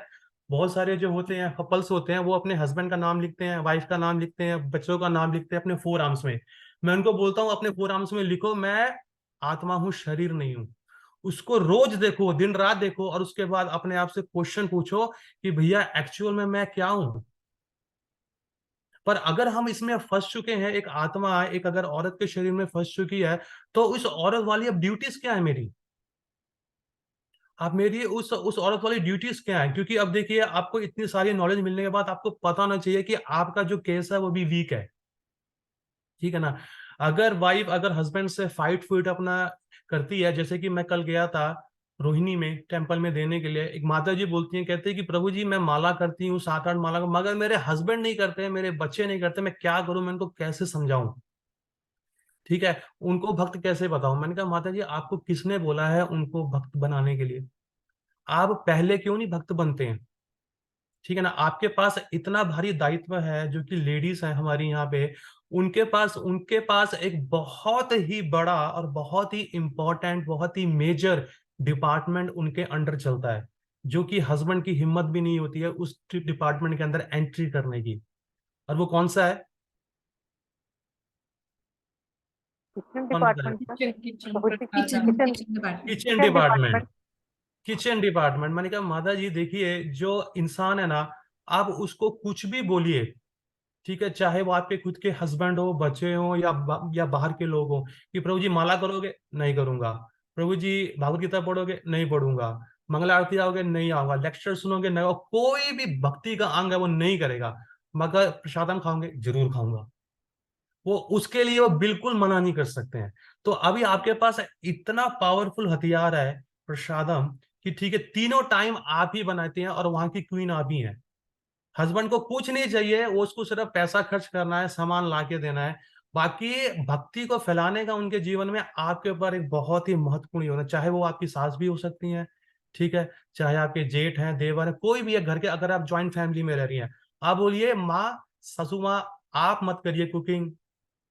बहुत सारे जो होते हैं कपल्स होते हैं, वो अपने हस्बैंड का नाम लिखते हैं, वाइफ का नाम लिखते हैं, बच्चों का नाम लिखते हैं अपने फोर आर्म्स में। मैं उनको बोलता हूँ अपने फोर आर्म्स में लिखो, मैं आत्मा हूँ, शरीर नहीं हूँ। उसको रोज देखो, दिन रात देखो, और उसके बाद अपने आप से क्वेश्चन पूछो कि भैया एक्चुअल में मैं क्या हूं। पर अगर हम इसमें फंस चुके हैं, एक आत्मा, एक अगर औरत के शरीर में फंस चुकी है, तो उस औरत वाली अब ड्यूटीज क्या है मेरी? आप मेरी उस औरत वाली ड्यूटीज क्या है? क्योंकि अब देखिए, आपको इतनी सारी नॉलेज मिलने के बाद आपको पता होना चाहिए कि आपका जो केस है वो भी वीक है। ठीक है ना। अगर वाइफ अगर हस्बैंड से फाइट फूट अपना करती है, जैसे कि मैं कल गया था रोहिणी में टेम्पल में देने के लिए, एक माता जी बोलती हैं, कहते हैं कि प्रभु जी मैं माला करती हूँ 7-8 माला, मगर मेरे हस्बैंड नहीं करते, मेरे बच्चे नहीं करते, मैं क्या करूं, मैं उनको कैसे समझाऊं? ठीक है। उनको भक्त कैसे बताऊं? मैंने कहा माता जी आपको किसने बोला है उनको भक्त बनाने के लिए? आप पहले क्यों नहीं भक्त बनते हैं? ठीक है ना। आपके पास इतना भारी दायित्व है, जो कि लेडीज हैं हमारी यहाँ पे, उनके पास एक बहुत ही बड़ा और बहुत ही इंपॉर्टेंट, बहुत ही मेजर डिपार्टमेंट उनके अंडर चलता है, जो कि हस्बैंड की हिम्मत भी नहीं होती है उस डिपार्टमेंट के अंदर एंट्री करने की। और वो कौन सा है? किचन कौन सा है? Department sir. Kitchen kitchen kitchen kitchen kitchen department. Kitchen kitchen department. Department. Kitchen department. मैंने कहा माता जी देखिए, जो इंसान है ना, आप उसको कुछ भी बोलिए, ठीक है, चाहे वो आपके खुद के हस्बैंड हो, बच्चे हो, या बाहर के लोग हो, कि प्रभु जी माला करोगे? नहीं करूंगा। प्रभु जी भागवत गीता पढ़ोगे? नहीं पढ़ूंगा। मंगला आरती आओगे? नहीं आऊंगा। लेक्चर सुनोगे? नहीं। और कोई भी भक्ति का अंग है वो नहीं करेगा। मगर प्रसादम खाओगे? जरूर खाऊंगा। वो उसके लिए वो बिल्कुल मना नहीं कर सकते हैं। तो अभी आपके पास इतना पावरफुल हथियार है प्रसादम, कि ठीक है, तीनों टाइम आप ही बनाते हैं और वहां की क्वीन आप ही हैं। हस्बैंड को कुछ नहीं चाहिए, वो उसको सिर्फ पैसा खर्च करना है, सामान ला के देना है। बाकी भक्ति को फैलाने का उनके जीवन में आपके ऊपर एक बहुत ही महत्वपूर्ण योगदान, चाहे वो आपकी सास भी हो सकती हैं, ठीक है, चाहे आपके जेठ हैं, देवर है, कोई भी है घर के, अगर आप ज्वाइंट फैमिली में रह रही हैं, आप बोलिए माँ, ससु माँ, आप मत करिए कुकिंग,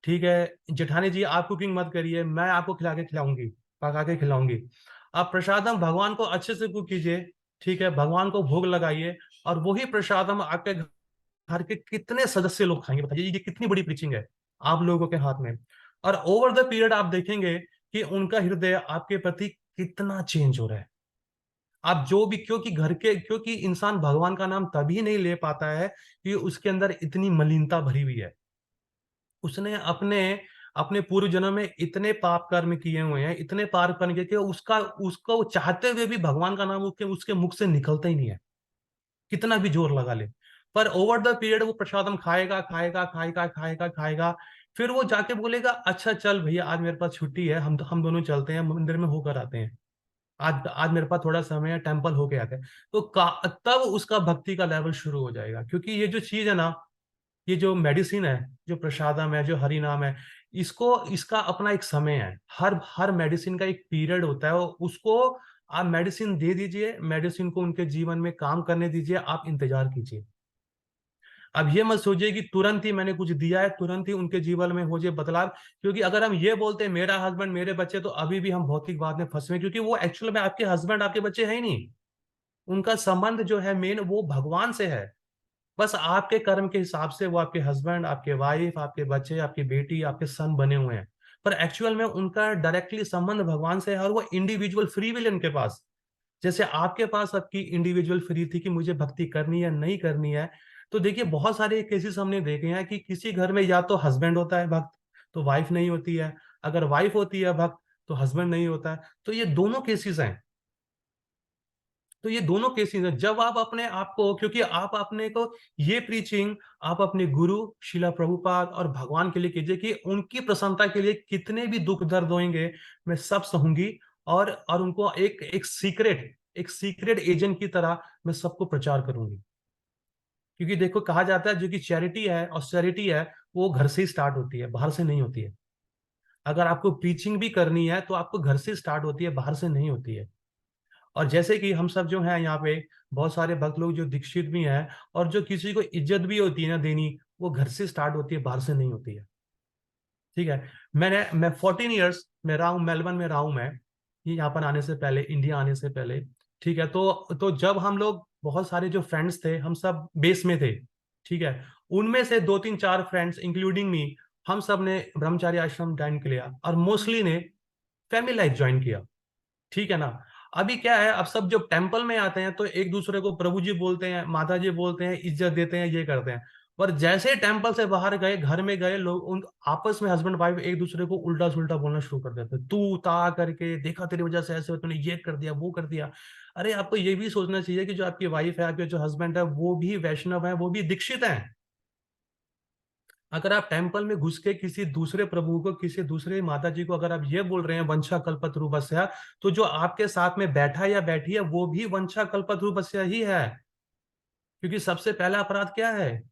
ठीक है, जेठानी जी आप कुकिंग मत करिए, मैं आपको खिला के खिलाऊंगी, पका के खिलाऊंगी। आप प्रसादम भगवान को अच्छे से कुक कीजिए, ठीक है, भगवान को भोग लगाइए, और वही प्रसादम आपके घर के कितने सदस्य लोग खाएंगे? बताइए, ये कितनी बड़ी प्रीचिंग है आप लोगों के हाथ में। और ओवर द पीरियड आप देखेंगे कि उनका हृदय आपके प्रति कितना चेंज हो रहा है। आप जो भी, क्योंकि इंसान भगवान का नाम तभी नहीं ले पाता है कि उसके अंदर इतनी मलिनता भरी हुई है। उसने अपने अपने पूर्व जन्म में इतने पाप कर्म किए हुए हैं, इतने पाप कर्म किए कि उसको चाहते हुए भी भगवान का नाम उसके उसके मुख से निकलता ही नहीं है, कितना भी जोर लगा ले। पर ओवर द पीरियड वो प्रसादम खाएगा खाएगा खाएगा खाएगा खाएगा, फिर वो जाके बोलेगा अच्छा चल भैया आज मेरे पास छुट्टी है, हम दोनों चलते हैं मंदिर में होकर आते हैं, आज आज मेरे पास थोड़ा समय है, टेम्पल होके आते हैं। तो तब उसका भक्ति का लेवल शुरू हो जाएगा। क्योंकि ये जो चीज है ना, ये जो मेडिसिन है, जो प्रसादम है, जो हरि नाम है, इसका अपना एक समय है। हर हर मेडिसिन का एक पीरियड होता है, उसको आप मेडिसिन दे दीजिए, मेडिसिन को उनके जीवन में काम करने दीजिए, आप इंतजार कीजिए। अब ये मत सोचिए कि तुरंत ही मैंने कुछ दिया है, तुरंत ही उनके जीवन में हो जाए बदलाव। क्योंकि अगर हम ये बोलते हैं मेरा हस्बैंड मेरे बच्चे, तो अभी भी हम भौतिकवाद में फंसे हैं, क्योंकि वो एक्चुअल में आपके हस्बैंड आपके बच्चे हैं ही नहीं। उनका संबंध जो है मेन वो भगवान से है। बस आपके कर्म के हिसाब से वो आपके हस्बैंड, आपके वाइफ, आपके बच्चे, आपकी बेटी, आपके सन बने हुए हैं। पर एक्चुअल में उनका डायरेक्टली संबंध भगवान से है, और वो इंडिविजुअल फ्री विल इनके पास। जैसे आपके पास आपकी इंडिविजुअल फ्री थी कि मुझे भक्ति करनी है नहीं करनी है। तो देखिए बहुत सारे केसेस हमने देखे हैं कि किसी घर में या तो हस्बैंड होता है भक्त, तो वाइफ नहीं होती है। अगर वाइफ होती है भक्त, तो हस्बैंड नहीं होता है। तो ये दोनों केसेस हैं। तो ये दोनों केसेस हैं। जब आप अपने आप को, क्योंकि आप अपने को ये प्रीचिंग आप अपने गुरु शिला प्रभुपाद और भगवान के लिए कीजिए कि उनकी प्रसन्नता के लिए कितने भी दुख दर्द होंगे मैं सब सहूंगी, और उनको एक सीक्रेट एजेंट की तरह मैं सबको प्रचार करूंगी। क्योंकि देखो कहा जाता है जो कि चैरिटी है, और चैरिटी है वो घर से ही स्टार्ट होती है, बाहर से नहीं होती है। अगर आपको प्रीचिंग भी करनी है तो आपको घर से स्टार्ट होती है, बाहर से नहीं होती है। और जैसे कि हम सब जो हैं यहाँ पे, बहुत सारे भक्त लोग जो दीक्षित भी हैं, और जो किसी को इज्जत भी होती है ना देनी, वो घर से स्टार्ट होती है, बाहर से नहीं होती है। ठीक है। मैं 14 ईयर्स में रहा हूँ, मेलबर्न में रहा हूँ मैं, ये यहाँ पर आने से पहले, इंडिया आने से पहले। ठीक है। तो जब हम लोग बहुत सारे जो फ्रेंड्स थे, हम सब बेस में थे। ठीक है। उनमें से 2 3 4 फ्रेंड्स इंक्लूडिंग मी, हम सब ने ब्रह्मचारी आश्रम ज्वाइन किया, और मोस्टली ने फैमिली लाइफ ज्वाइन किया। ठीक है ना। अभी क्या है, अब सब जब टेंपल में आते हैं तो एक दूसरे को प्रभु जी बोलते हैं, माता जी बोलते हैं, इज्जत देते हैं, ये करते हैं। पर जैसे टेंपल से बाहर गए, घर में गए, लोग उन आपस में हस्बैंड वाइफ एक दूसरे को उल्टा सुल्टा बोलना शुरू कर देते हैं। तू ता करके, देखा तेरी वजह से ऐसे हो, तूने ये कर दिया वो कर दिया। अरे आपको ये भी सोचना चाहिए कि जो आपकी वाइफ है, आपके जो हस्बैंड है, वो भी वैष्णव है, वो भी दीक्षित है। अगर आप टेंपल में घुस के किसी दूसरे प्रभु को, किसी दूसरे माता जी को अगर आप ये बोल रहे हैं वंशा कल्पतरुवस्या, तो जो आपके साथ में बैठा या बैठी है वो भी वंशा कल्पतरुवस्या ही है। क्योंकि सबसे पहला अपराध क्या है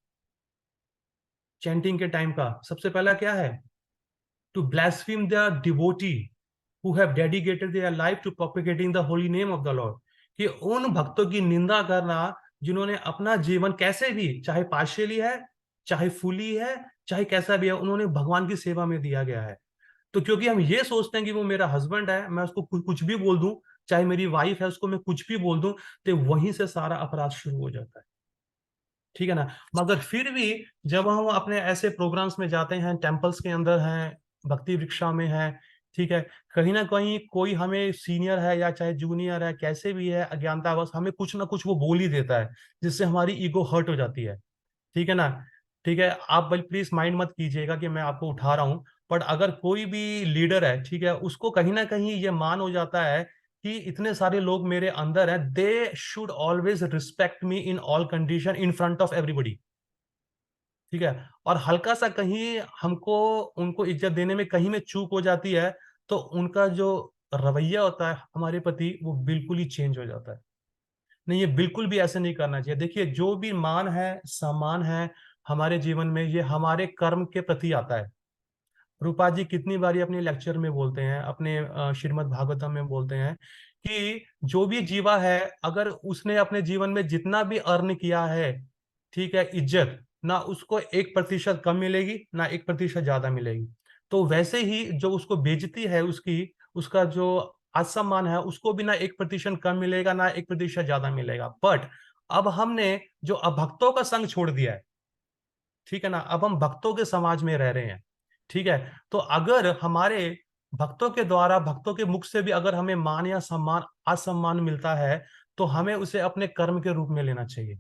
चैंटिंग के टाइम का? सबसे पहला क्या है? To blaspheme the devotee who have dedicated their life to propagating the holy name of the lord. कि उन भक्तों की निंदा करना जिन्होंने अपना जीवन कैसे भी, चाहे पार्शियली है, चाहे फुली है, चाहे कैसा भी है, उन्होंने भगवान की सेवा में दिया गया है। तो क्योंकि हम ये सोचते हैं कि वो मेरा हस्बैंड है, मैं उसको कुछ भी बोल दूं, चाहे मेरी वाइफ है उसको मैं कुछ भी बोल दूं, तो वहीं से सारा अपराध शुरू हो जाता है। ठीक है ना। मगर फिर भी जब हम अपने ऐसे प्रोग्राम्स में जाते हैं, टेम्पल्स के अंदर हैं, भक्ति वृक्षा में है, ठीक है, कहीं ना कहीं कोई हमें सीनियर है या चाहे जूनियर है, कैसे भी है, अज्ञानतावश हमें कुछ ना कुछ वो बोल ही देता है, जिससे हमारी ईगो हर्ट हो जाती है। ठीक है ना। ठीक है। आप भाई प्लीज माइंड मत कीजिएगा कि मैं आपको उठा रहा हूं। बट अगर कोई भी लीडर है, ठीक है, उसको कहीं ना कहीं ये मान हो जाता है कि इतने सारे लोग मेरे अंदर हैं, they should always respect me in all condition in front of everybody. ठीक है। और हल्का सा कहीं हमको उनको इज्जत देने में कहीं में चूक हो जाती है, तो उनका जो रवैया होता है हमारे प्रति वो बिल्कुल ही चेंज हो जाता है। नहीं, ये बिल्कुल भी ऐसे नहीं करना चाहिए। देखिए जो भी मान है, सम्मान है हमारे जीवन में, ये हमारे कर्म के प्रति आता है। रूपा जी कितनी बारी अपने लेक्चर में बोलते हैं, अपने श्रीमद् भागवतम में बोलते हैं कि जो भी जीवा है, अगर उसने अपने जीवन में जितना भी अर्न किया है, ठीक है, इज्जत, ना उसको 1% कम मिलेगी, ना 1% ज्यादा मिलेगी। तो वैसे ही जो उसको बेइज्जती है उसकी, उसका जो असम्मान है, उसको भी ना 1% कम मिलेगा, ना 1% ज्यादा मिलेगा। बट अब हमने जो अभक्तों का संग छोड़ दिया है, ठीक है ना, अब हम भक्तों के समाज में रह रहे हैं। ठीक है। तो अगर हमारे भक्तों के द्वारा, भक्तों के मुख से भी अगर हमें मान या सम्मान, असम्मान मिलता है, तो हमें उसे अपने कर्म के रूप में लेना चाहिए।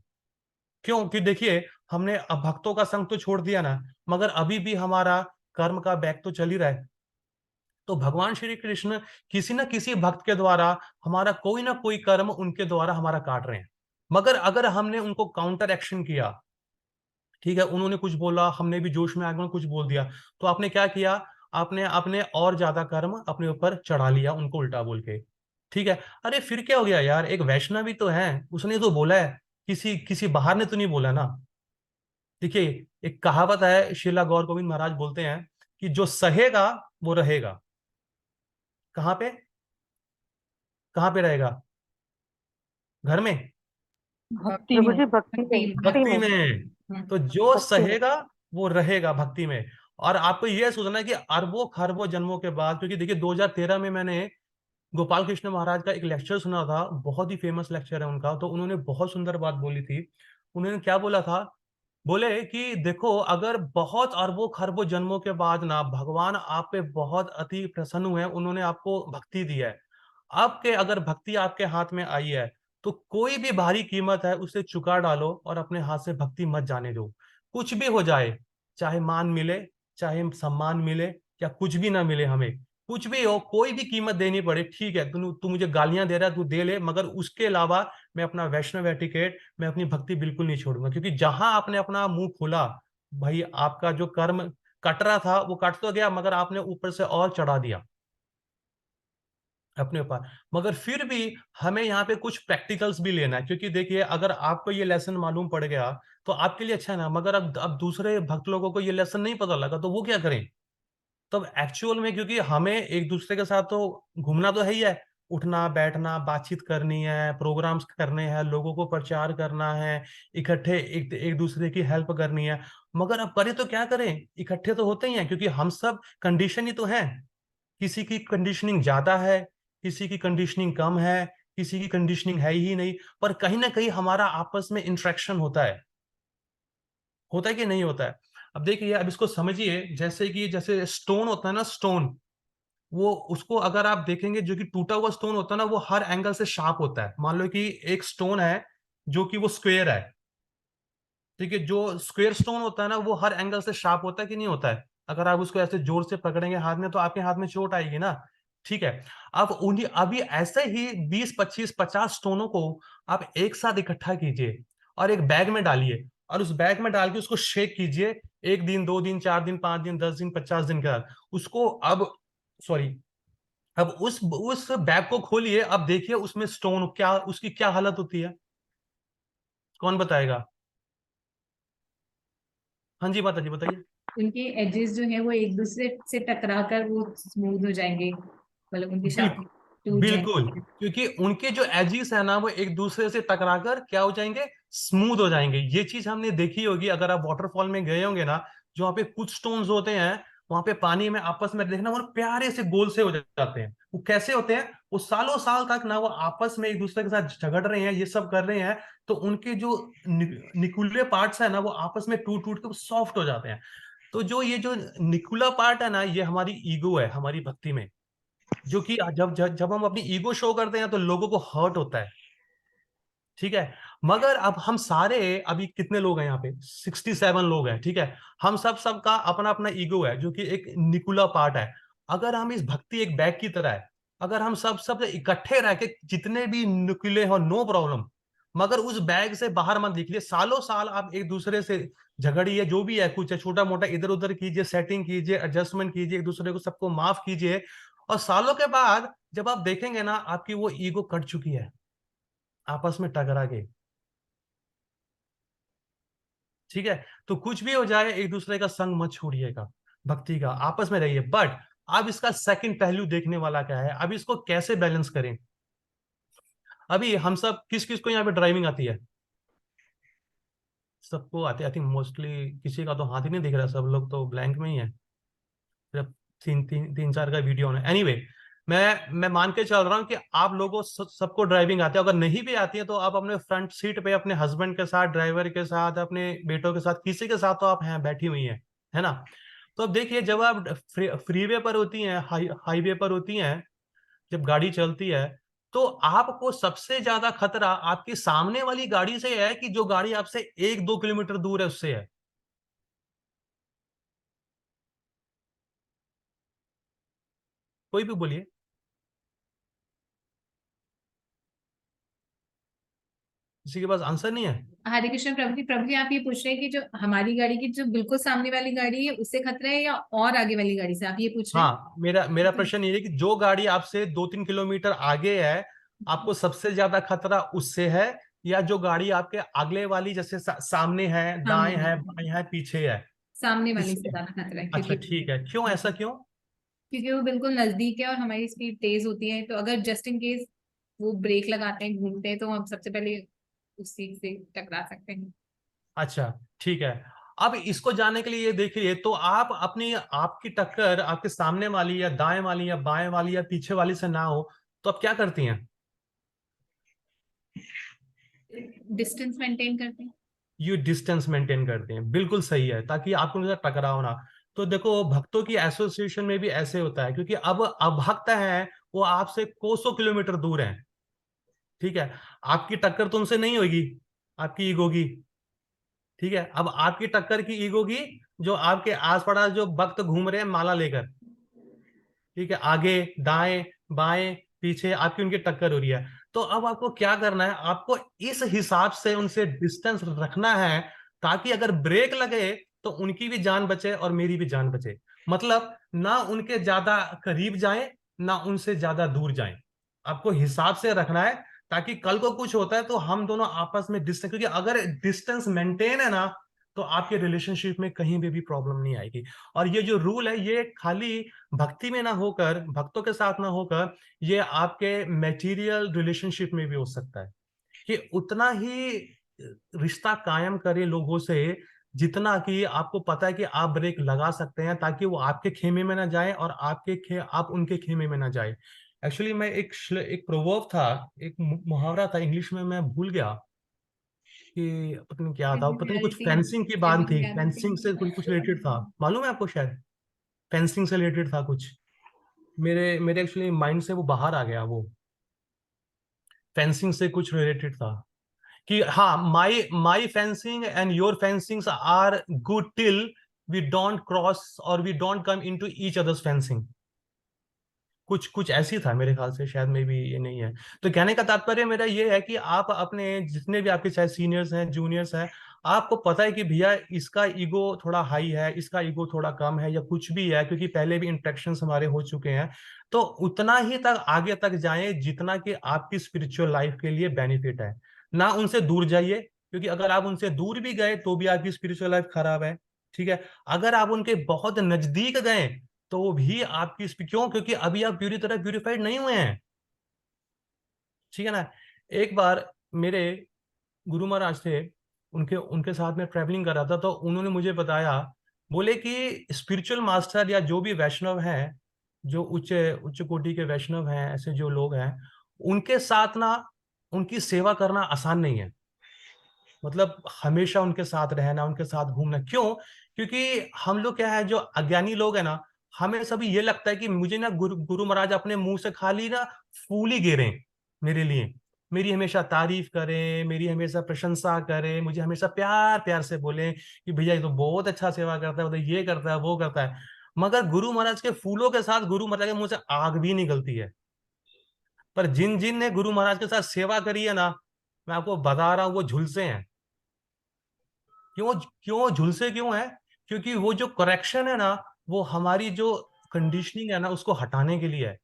क्यों? कि देखिए हमने अब भक्तों का संग तो छोड़ दिया ना, मगर अभी भी हमारा कर्म का बैग तो चल ही रहा है। तो भगवान श्री कृष्ण किसी न किसी भक्त के द्वारा हमारा कोई ना कोई कर्म उनके द्वारा हमारा काट रहे हैं। मगर अगर हमने उनको काउंटर एक्शन किया, ठीक है, उन्होंने कुछ बोला, हमने भी जोश में आगे कुछ बोल दिया, तो आपने क्या किया? आपने आपने और ज्यादा कर्म अपने ऊपर चढ़ा लिया उनको उल्टा बोल के। ठीक है। अरे फिर क्या हो गया यार, एक वैष्णवी तो है, उसने तो बोला है, किसी किसी बाहर ने तो नहीं बोला ना। देखिए एक कहावत है, श्रीला गौर गोविंद महाराज बोलते हैं कि जो सहेगा वो रहेगा। कहाँ पे? कहाँ पे रहेगा? घर में? प्रभु जी भक्ति भक्ति में, में। भक्ति भक्ति में। में। तो जो भक्ति में। सहेगा वो रहेगा भक्ति में। और आपको यह सोचना है कि अरबों खरबों जन्मों के बाद, क्योंकि देखिए 2013 में मैंने गोपाल कृष्ण महाराज का एक लेक्चर सुना था, बहुत ही फेमस लेक्चर है उनका, तो उन्होंने बहुत सुंदर बात बोली थी। उन्होंने क्या बोला था, बोले कि देखो अगर बहुत अरबों खरबों जन्मों के बाद ना भगवान आप पे बहुत अति प्रसन्न हुए हैं, उन्होंने आपको भक्ति दी है, आपके अगर भक्ति आपके हाथ में आई है, तो कोई भी भारी कीमत है उसे चुका डालो और अपने हाथ से भक्ति मत जाने दो। कुछ भी हो जाए, चाहे मान मिले, चाहे सम्मान मिले, या कुछ भी ना मिले, हमें कुछ भी हो, कोई भी कीमत देनी पड़े, ठीक है, तू मुझे गालियां दे रहा है, तू दे ले, मगर उसके अलावा मैं अपना वैष्णव एटिकेट, मैं अपनी भक्ति बिल्कुल नहीं छोड़ूंगा। क्योंकि जहां आपने अपना मुंह खोला, भाई आपका जो कर्म कट रहा था वो कट तो गया, मगर आपने ऊपर से और चढ़ा दिया अपने ऊपर। मगर फिर भी हमें यहाँ पे कुछ प्रैक्टिकल्स भी लेना है, क्योंकि देखिए अगर आपको ये लेसन मालूम पड़ गया तो आपके लिए अच्छा है ना, मगर अब दूसरे भक्त लोगों को ये लेसन नहीं पता लगा तो वो क्या करें। तब एक्चुअल में, क्योंकि हमें एक दूसरे के साथ तो घूमना तो है ही है, उठना बैठना बातचीत करनी है, प्रोग्राम्स करने हैं, लोगों को प्रचार करना है, इकट्ठे एक दूसरे की हेल्प करनी है। मगर अब करें तो क्या करें, इकट्ठे तो होते ही हैं, क्योंकि हम सब कंडीशन ही तो हैं। किसी की कंडीशनिंग ज्यादा है, किसी की कंडीशनिंग कम है, किसी की कंडीशनिंग है ही नहीं, पर कहीं ना कहीं हमारा आपस में इंटरेक्शन होता है कि नहीं होता है। अब देखिए, अब इसको समझिए, जैसे स्टोन होता है ना, स्टोन, वो उसको अगर आप देखेंगे, जो कि टूटा हुआ स्टोन होता है ना, वो हर एंगल से शार्प होता है। मान लो कि एक स्टोन है जो कि वो स्क्वेयर है, ठीक है, जो स्क्वेयर स्टोन होता है ना, वो हर एंगल से शार्प होता है कि नहीं होता है। अगर आप उसको ऐसे जोर से पकड़ेंगे हाथ में तो आपके हाथ में चोट आएगी ना, ठीक है। अब उन्हीं अभी ऐसे ही 20 25 50 स्टोनों को आप एक साथ इकट्ठा कीजिए और एक बैग में डालिए, और उस बैग में डाल के उसको शेक कीजिए, 1 दिन 2 दिन 4 दिन 5 दिन 10 दिन 50 दिन के बाद उसको, अब सॉरी, अब उस बैग को खोलिए, अब देखिए उसमें स्टोन क्या, उसकी क्या हालत होती है, कौन बताएगा। हाँ जी माता जी बताइए। उनके एजेस जो है वो एक दूसरे से टकरा कर वो स्मूथ हो जाएंगे, मतलब उनकी शाखा बिल्कुल, टूट बिल्कुल, जाएंगी। क्योंकि उनके जो एजिस है ना, वो एक दूसरे से टकराकर क्या हो जाएंगे, स्मूथ हो जाएंगे। ये चीज हमने देखी होगी, अगर आप वाटरफॉल में गए होंगे ना, जो वहाँ पे कुछ स्टोन्स होते हैं, वहां पे पानी में आपस में देखना, वो प्यारे से गोल से हो जाते हैं। वो कैसे होते हैं, वो सालों साल तक ना वो आपस में एक दूसरे के साथ झगड़ रहे हैं, ये सब कर रहे हैं, तो उनके जो निकुले पार्ट्स है ना, वो आपस में टूट टूट के सॉफ्ट हो जाते हैं। तो जो निकुला पार्ट है ना, ये हमारी ईगो है, हमारी भक्ति में, जो कि जब जब जब हम अपनी ईगो शो करते हैं तो लोगों को हर्ट होता है, ठीक है। मगर अब हम सारे, अभी कितने लोग हैं यहाँ पे, 67 लोग हैं, ठीक है। हम सबका अपना अपना ईगो है, जो कि एक निकुला पार्ट है। अगर हम इस भक्ति एक बैग की तरह है, अगर हम सब इकट्ठे रह के जितने भी निकुले हो, नो प्रॉब्लम, मगर उस बैग से बाहर मत निकलिए। सालों साल आप एक दूसरे से झगड़िए, जो भी है, कुछ है छोटा मोटा, इधर उधर कीजिए, सेटिंग कीजिए, एडजस्टमेंट कीजिए, एक दूसरे को सबको माफ कीजिए, और सालों के बाद जब आप देखेंगे ना, आपकी वो ईगो कट चुकी है आपस में टकरा के, ठीक है। तो कुछ भी हो जाए, एक दूसरे का संग मत छोड़िएगा, भक्ति का आपस में रहिए। बट अब इसका सेकंड पहलू देखने वाला क्या है, अब इसको कैसे बैलेंस करें। अभी हम सब, किस किस को यहाँ पे ड्राइविंग आती है, सबको आती, आई थिंक मोस्टली, किसी का तो हाथ ही नहीं दिख रहा, सब लोग तो ब्लैंक में ही है, सिर्फ तीन तीन तीन चार का वीडियो है। एनीवे, मैं मान के चल रहा हूँ कि आप लोगों सबको ड्राइविंग आती है। अगर नहीं भी आती है तो आप अपने फ्रंट सीट पे अपने हस्बैंड के साथ, ड्राइवर के साथ, अपने बेटों के साथ, किसी के साथ तो आप हैं, बैठी हुई हैं, है ना। तो अब देखिए, जब आप फ्रीवे पर होती हैं, हाईवे पर होती हैं, जब गाड़ी चलती है, तो आपको सबसे ज्यादा खतरा आपकी सामने वाली गाड़ी से है, कि जो गाड़ी आपसे 1 2 किलोमीटर दूर है उससे है। कोई भी बोलिए, किसी के पास आंसर नहीं है। हरे कृष्ण प्रभु जी, आप ये पूछ रहे हैं कि जो हमारी गाड़ी की जो बिल्कुल सामने वाली गाड़ी है उससे खतरा है या और आगे वाली गाड़ी से, आप ये पूछ रहे हैं। हाँ, मेरा प्रश्न ये है कि जो गाड़ी आपसे 2 3 किलोमीटर आगे है, आपको सबसे ज्यादा खतरा उससे है, या जो गाड़ी आपके अगले वाली, जैसे सामने है, सामने दाएं है, वाली, बाएं है, पीछे है, सामने वाली से इससे। ज्यादा खतरा है, अच्छा क्योंकि ठीक है, क्यों, ऐसा क्यों। क्योंकि वो बिल्कुल नजदीक है और हमारी स्पीड तेज होती है, तो अगर जस्ट इन केस वो ब्रेक लगाते हैं, घूमते हैं, तो हम सबसे पहले उस चीज से टकरा सकते हैं। अच्छा, ठीक है। अब इसको जानने के लिए ये देखिए, तो आप अपनी आपकी टक्कर आपके सामने वाली या दाएं वाली या बाएं वाली या पीछे वाली से ना हो, तो आप क्या करती हैं? डिस्टेंस मेंटेन करते हैं। यू डिस्टेंस मेंटेन करते हैं, बिल्कुल सही है, ताकि आपको उनसे टकराव ना। तो देखो, भक्तों की एसोसिएशन में भी ऐसे होता है, क्योंकि अब अभक्त है, वो आपसे कोसों किलोमीटर दूर है, ठीक है। आपकी टक्कर तो उनसे नहीं होगी, आपकी ईगो की, ठीक है। अब आपकी टक्कर की ईगो की, जो आपके आस पड़ोस जो भक्त घूम रहे हैं माला लेकर, ठीक है, आगे दाएं बाएं पीछे आपकी उनकी टक्कर हो रही है। तो अब आपको क्या करना है, आपको इस हिसाब से उनसे डिस्टेंस रखना है, ताकि अगर ब्रेक लगे तो उनकी भी जान बचे और मेरी भी जान बचे। मतलब ना उनके ज्यादा करीब जाएं, ना उनसे ज्यादा दूर जाएं। आपको हिसाब से रखना है, ताकि कल को कुछ होता है तो हम दोनों आपस में डिस्टेंस, क्योंकि अगर डिस्टेंस मेंटेन है ना, तो आपके रिलेशनशिप में कहीं भी प्रॉब्लम नहीं आएगी। और ये जो रूल है, ये खाली भक्ति में ना होकर, भक्तों के साथ ना होकर, ये आपके मैटेरियल रिलेशनशिप में भी हो सकता है, कि उतना ही रिश्ता कायम करे लोगों से, जितना कि आपको पता है कि आप ब्रेक लगा सकते हैं, ताकि वो आपके खेमे में ना जाए और आप उनके खेमे में ना जाए। एक्चुअली मैं एक प्रोवर्ब था, एक मुहावरा था, इंग्लिश में मैं भूल गया कि पता नहीं क्या था, पता नहीं कुछ Every फेंसिंग की बात थी, फेंसिंग से reality. कुछ रिलेटेड था, मालूम है आपको शायद? फेंसिंग से रिलेटेड था कुछ, मेरे मेरे एक्चुअली माइंड से वो बाहर आ गया, वो फेंसिंग से कुछ रिलेटेड था, कि हाँ, my my fencing and your fencings are good till we don't cross और we don't come into each others fencing. कुछ कुछ ऐसी था मेरे ख्याल से, शायद में भी ये नहीं है। तो कहने का तात्पर्य मेरा ये है कि आप अपने जितने भी आपके चाहे सीनियर्स हैं जूनियर्स हैं, आपको पता है कि भैया इसका ईगो थोड़ा हाई है, इसका ईगो थोड़ा कम है, या कुछ भी है, क्योंकि पहले भी इंटरेक्शंस हमारे हो चुके हैं, तो उतना ही तक आगे तक जाएं जितना कि आपकी स्पिरिचुअल लाइफ के लिए बेनिफिट है। ना उनसे दूर जाइए, क्योंकि अगर आप उनसे दूर भी गए तो भी आपकी स्पिरिचुअल लाइफ खराब है, ठीक है। अगर आप उनके बहुत नजदीक गए तो वो भी आपकी क्यों, क्योंकि अभी आप पूरी तरह प्यूरिफाइड नहीं हुए हैं, ठीक है ना। एक बार मेरे गुरु महाराज थे, उनके उनके साथ में ट्रैवलिंग कर रहा था, तो उन्होंने मुझे बताया, बोले कि स्पिरिचुअल मास्टर या जो भी वैष्णव हैं, जो उच्च उच्च कोटि के वैष्णव हैं, ऐसे जो लोग हैं, उनके साथ ना उनकी सेवा करना आसान नहीं है। मतलब हमेशा उनके साथ रहना, उनके साथ घूमना, क्यों? क्योंकि हम लोग क्या है, जो अज्ञानी लोग हैं ना, हमें सभी ये लगता है कि मुझे ना गुरु गुरु महाराज अपने मुंह से खाली ना फूल ही गिरे मेरे लिए, मेरी हमेशा तारीफ करें, मेरी हमेशा प्रशंसा करें, मुझे हमेशा प्यार प्यार से बोले कि भैया ये तो बहुत अच्छा सेवा करता है, मतलब ये करता है वो करता है। मगर गुरु महाराज के फूलों के साथ गुरु महाराज के मुंह से आग भी निकलती है। पर जिन जिन ने गुरु महाराज के साथ सेवा करी है ना, मैं आपको बता रहा हूँ, वो झुलसे हैं। क्यों? क्यों झुलसे क्यों है? क्योंकि वो जो करेक्शन है ना, वो हमारी जो कंडीशनिंग है ना, उसको हटाने के लिए है।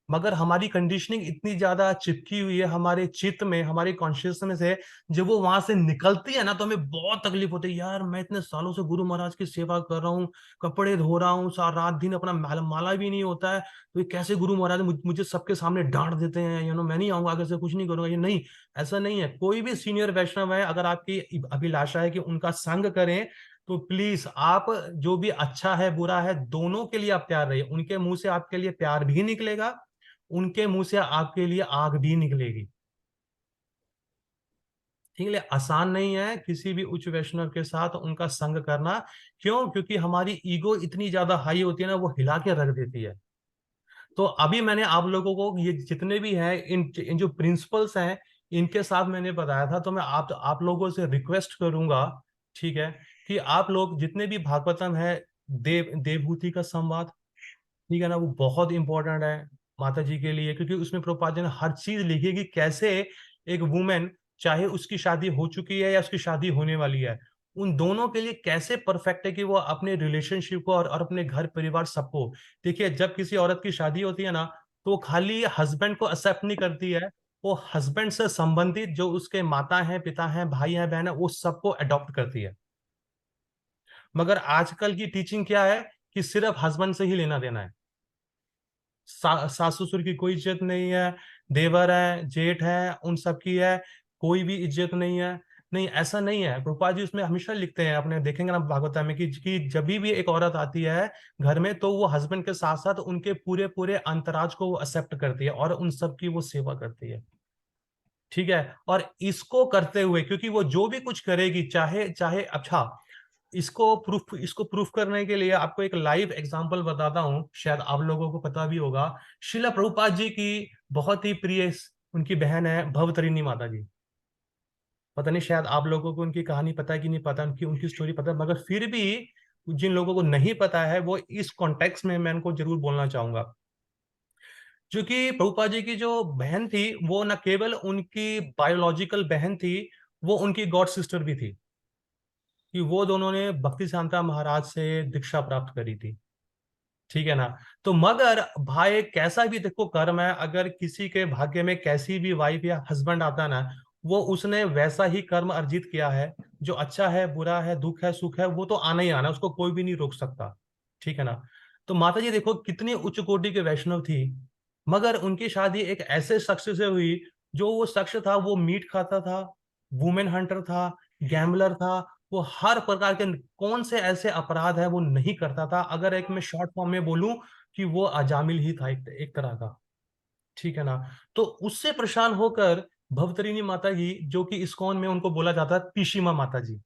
मगर हमारी कंडीशनिंग इतनी ज्यादा चिपकी हुई है हमारे चित्त में, हमारी कॉन्शियसनेस है, जब वो वहां से निकलती है ना, तो हमें बहुत तकलीफ होती है। यार, मैं इतने सालों से गुरु महाराज की सेवा कर रहा हूँ, कपड़े धो रहा हूँ, सारा रात दिन अपना माला भी नहीं होता है, तो ये कैसे गुरु महाराज मुझे सबके सामने डांट देते हैं, मैं नहीं आऊंगा आगे से, कुछ नहीं करूंगा। ये नहीं, ऐसा नहीं है। कोई भी सीनियर वैष्णव है, अगर आपकी अभिलाषा है कि उनका संग करें, तो प्लीज आप, जो भी अच्छा है बुरा है दोनों के लिए आप तैयार रहिए। उनके मुंह से आपके लिए प्यार भी निकलेगा, उनके मुंह से आपके लिए आग भी निकलेगी, ठीक है। आसान नहीं है किसी भी उच्च वैष्णव के साथ उनका संग करना। क्यों? क्योंकि हमारी ईगो इतनी ज्यादा हाई होती है ना, वो हिला के रख देती है। तो अभी मैंने आप लोगों को ये जितने भी हैं, इन जो प्रिंसिपल्स हैं, इनके साथ मैंने बताया था। तो मैं आप लोगों से रिक्वेस्ट करूंगा, ठीक है, कि आप लोग जितने भी भागवतम है, देवभूति का संवाद, ठीक है ना, वो बहुत इंपॉर्टेंट है माता जी के लिए, क्योंकि उसमें प्रभुपाद जी ने हर चीज लिखी है कि कैसे एक वुमेन, चाहे उसकी शादी हो चुकी है या उसकी शादी होने वाली है, उन दोनों के लिए कैसे परफेक्ट है कि वो अपने रिलेशनशिप को और अपने घर परिवार सबको। देखिए, जब किसी औरत की शादी होती है ना, तो वो खाली हस्बैंड को एक्सेप्ट नहीं करती है, वो हस्बैंड से संबंधित जो उसके माता हैं, पिता हैं, भाई हैं, बहन है, वो सबको अडॉप्ट करती है। मगर आजकल की टीचिंग क्या है कि सिर्फ हस्बैंड से ही लेना देना है, सास ससुर की कोई इज्जत नहीं है, देवर है जेठ है उन सब की है, कोई भी इज्जत नहीं है। नहीं, ऐसा नहीं है। प्रभुपाद जी उसमें हमेशा लिखते हैं, आपने देखेंगे ना भागवता में कि जब भी एक औरत आती है घर में, तो वो हस्बैंड के साथ साथ उनके पूरे पूरे अंतराज को वो एक्सेप्ट करती है और उन सब की वो सेवा करती है। ठीक है। और इसको करते हुए, क्योंकि वो जो भी कुछ करेगी, चाहे चाहे अच्छा, इसको प्रूफ करने के लिए आपको एक लाइव एग्जांपल बताता हूं, शायद आप लोगों को पता भी होगा। शिला प्रभुपाद जी की बहुत ही प्रिय उनकी बहन है भवतरिणी माता जी। पता नहीं शायद आप लोगों को उनकी कहानी पता है कि नहीं पता, उनकी उनकी स्टोरी पता है, मगर फिर भी जिन लोगों को नहीं पता है वो इस कॉन्टेक्स्ट में मैं उनको जरूर बोलना चाहूंगा। क्योंकि प्रभुपाद जी की जो बहन थी, वो न केवल उनकी बायोलॉजिकल बहन थी, वो उनकी गॉड सिस्टर भी थी, कि वो दोनों ने भक्ति शांता महाराज से दीक्षा प्राप्त करी थी। ठीक है ना। तो मगर भाई कैसा भी देखो कर्म है, अगर किसी के भाग्य में कैसी भी वाइफ या हस्बैंड आता ना, वो उसने वैसा ही कर्म अर्जित किया है। जो अच्छा है, बुरा है, दुख है, सुख है, वो तो आना ही आना, उसको कोई भी नहीं रोक सकता। ठीक है ना। तो माता जी देखो कितनी उच्च कोटि के वैष्णव थी, मगर उनकी शादी एक ऐसे शख्स से हुई, जो वो शख्स था वो मीट खाता था, वुमेन हंटर था, गैम्बलर था। वो हर प्रकार के कौन से ऐसे अपराध है वो नहीं करता था। अगर एक मैं शॉर्ट फॉर्म में बोलूं कि वो अजामिल ही था एक तरह का। ठीक है ना। तो उससे परेशान होकर भवतरिणी माता जी, जो कि इस्कॉन में उनको बोला जाता है पिशीमा माता जी,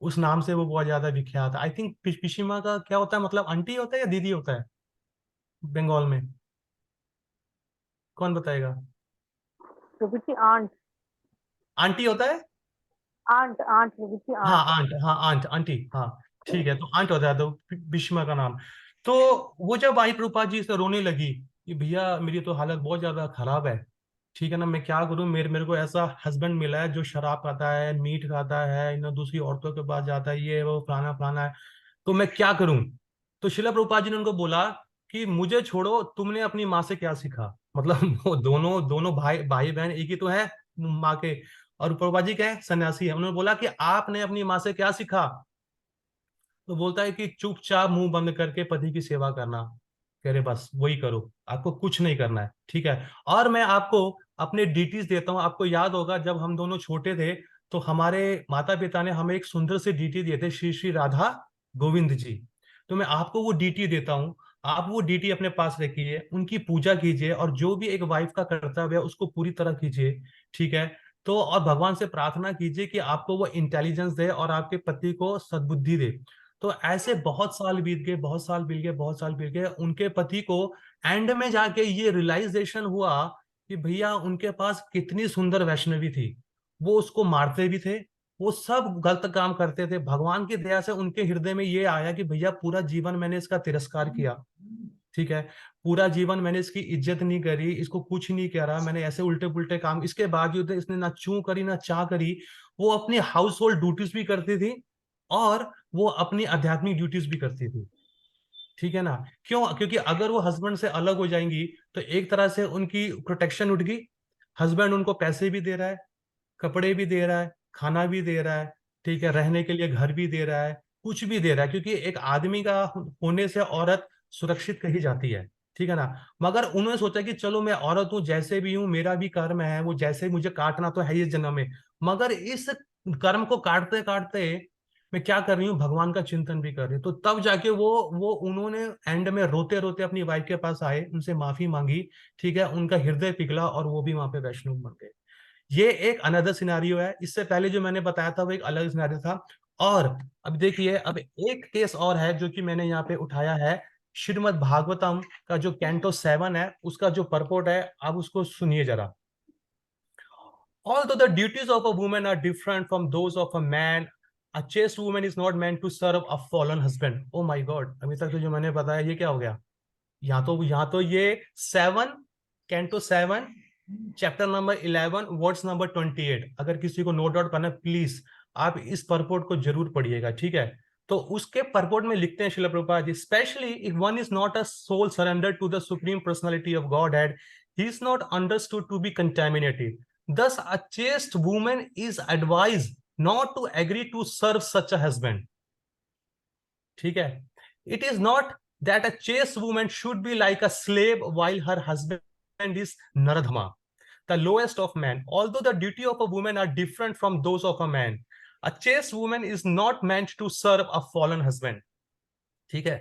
उस नाम से वो बहुत ज्यादा विख्यात है। आई थिंक पिशीमा का क्या होता है, मतलब आंटी होता है या दीदी होता है बंगाल में, कौन बताएगा? प्रभु जी आंट आंटी होता है। आंट आंट प्रभु जी हाँ आंट। आंट, हाँ आंट, आंटी, हाँ। ठीक है, तो आंट होता है तो भीष्मा का नाम। तो वो जब आई प्रभुपाद जी से रोने लगी कि भैया मेरी तो हालत बहुत ज्यादा खराब है, ठीक है ना, मैं क्या करूं, मेरे मेरे को ऐसा हस्बैंड मिला है जो शराब खाता है, मीट खाता है, दूसरी औरतों के पास जाता है, ये वो फलाना फलाना है, तो मैं क्या करूं? तो शिला प्रभुपाद जी ने उनको बोला कि मुझे छोड़ो, तुमने अपनी माँ से क्या सीखा? मतलब वो दोनों दोनों भाई भाई बहन एक ही तो है माँ के। और प्रभुपाद जी क्या है, सन्यासी है। उन्होंने बोला कि आपने अपनी माँ से क्या सीखा? तो बोलता है कि चुपचाप मुंह बंद करके पति की सेवा करना। कह रहे बस वही करो, आपको कुछ नहीं करना है। ठीक है। और मैं आपको अपने डीटीज देता हूँ। आपको याद होगा जब हम दोनों छोटे थे, तो हमारे माता पिता ने हमें एक सुंदर से डीटी दिए थे, श्री श्री राधा गोविंद जी। तो मैं आपको वो डीटी देता हूँ, आप वो डीटी अपने पास रखिए, उनकी पूजा कीजिए, और जो भी एक वाइफ का कर्तव्य है उसको पूरी तरह कीजिए। ठीक है। तो और भगवान से प्रार्थना कीजिए कि आपको वो इंटेलिजेंस दे और आपके पति को सद्बुद्धि दे। तो ऐसे बहुत साल बीत गए, बहुत साल बीत गए, बहुत साल बीत गए। उनके पति को एंड में जाके ये रियलाइजेशन हुआ कि भैया उनके पास कितनी सुंदर वैष्णवी थी। वो उसको मारते भी थे, वो सब गलत काम करते थे। भगवान की दया से उनके हृदय में ये आया कि भैया पूरा जीवन मैंने इसका तिरस्कार किया। ठीक है। पूरा जीवन मैंने इसकी इज्जत नहीं करी, इसको कुछ नहीं करा, मैंने ऐसे उल्टे पुल्टे काम, इसके बावजूद इसने ना चू करी ना चा करी। वो अपनी हाउस होल्ड ड्यूटीज भी करती थी और वो अपनी आध्यात्मिक ड्यूटीज भी करती थी। ठीक है ना। क्यों? क्योंकि अगर वो हस्बैंड से अलग हो जाएंगी तो एक तरह से उनकी प्रोटेक्शन उठ गई। हस्बैंड उनको पैसे भी दे रहा है, कपड़े भी दे रहा है, खाना भी दे रहा है, ठीक है, रहने के लिए घर भी दे रहा है, कुछ भी दे रहा है, क्योंकि एक आदमी का होने से औरत सुरक्षित कही जाती है। ठीक है ना। मगर उन्होंने सोचा कि चलो मैं औरत हूं, जैसे भी हूं, मेरा भी कर्म है, वो जैसे मुझे काटना तो है ही इस जन्म में। मगर इस कर्म को काटते काटते मैं क्या कर रही हूँ, भगवान का चिंतन भी कर रही हूँ। तो तब जाके वो उन्होंने एंड में रोते रोते अपनी वाइफ के पास आए, उनसे माफी मांगी। ठीक है। उनका हृदय पिघला और वो भी वहां पे वैष्णव बन गए। ये एक अनदर सिनारियो है। इससे पहले जो मैंने बताया था वो एक अलग सिनारियो था। और अब देखिए, अब एक केस और है जो कि मैंने यहाँ पे उठाया है। श्रीमद् भागवतम का जो कैंटो 7 है, उसका जो परपोर्ट है, आप उसको सुनिए जरा। Although the duties of a woman are different from those of a man, a chaste woman is not meant to serve a fallen husband. Oh my God! अभी तक तो जो मैंने बताया ये क्या हो गया? यहाँ तो ये 7, canto 7, chapter number 11, words number 28। अगर किसी को नोट आउट करना, प्लीज आप इस परपोर्ट को जरूर पढ़िएगा। ठीक है। तो उसके परपोर्ट में लिखते हैं Srila Prabhupada ji, especially if one is not a soul surrender to the supreme personality of Godhead, he is not understood to be contaminated. Thus, a chaste woman is advised not to agree to serve such a husband. ठीक है। It is not that a chaste woman should be like a slave while her husband is Naradhama. the lowest of men, although the duty of a woman are different from those of a man. A chaste woman is not meant to serve a fallen husband. ठीक है?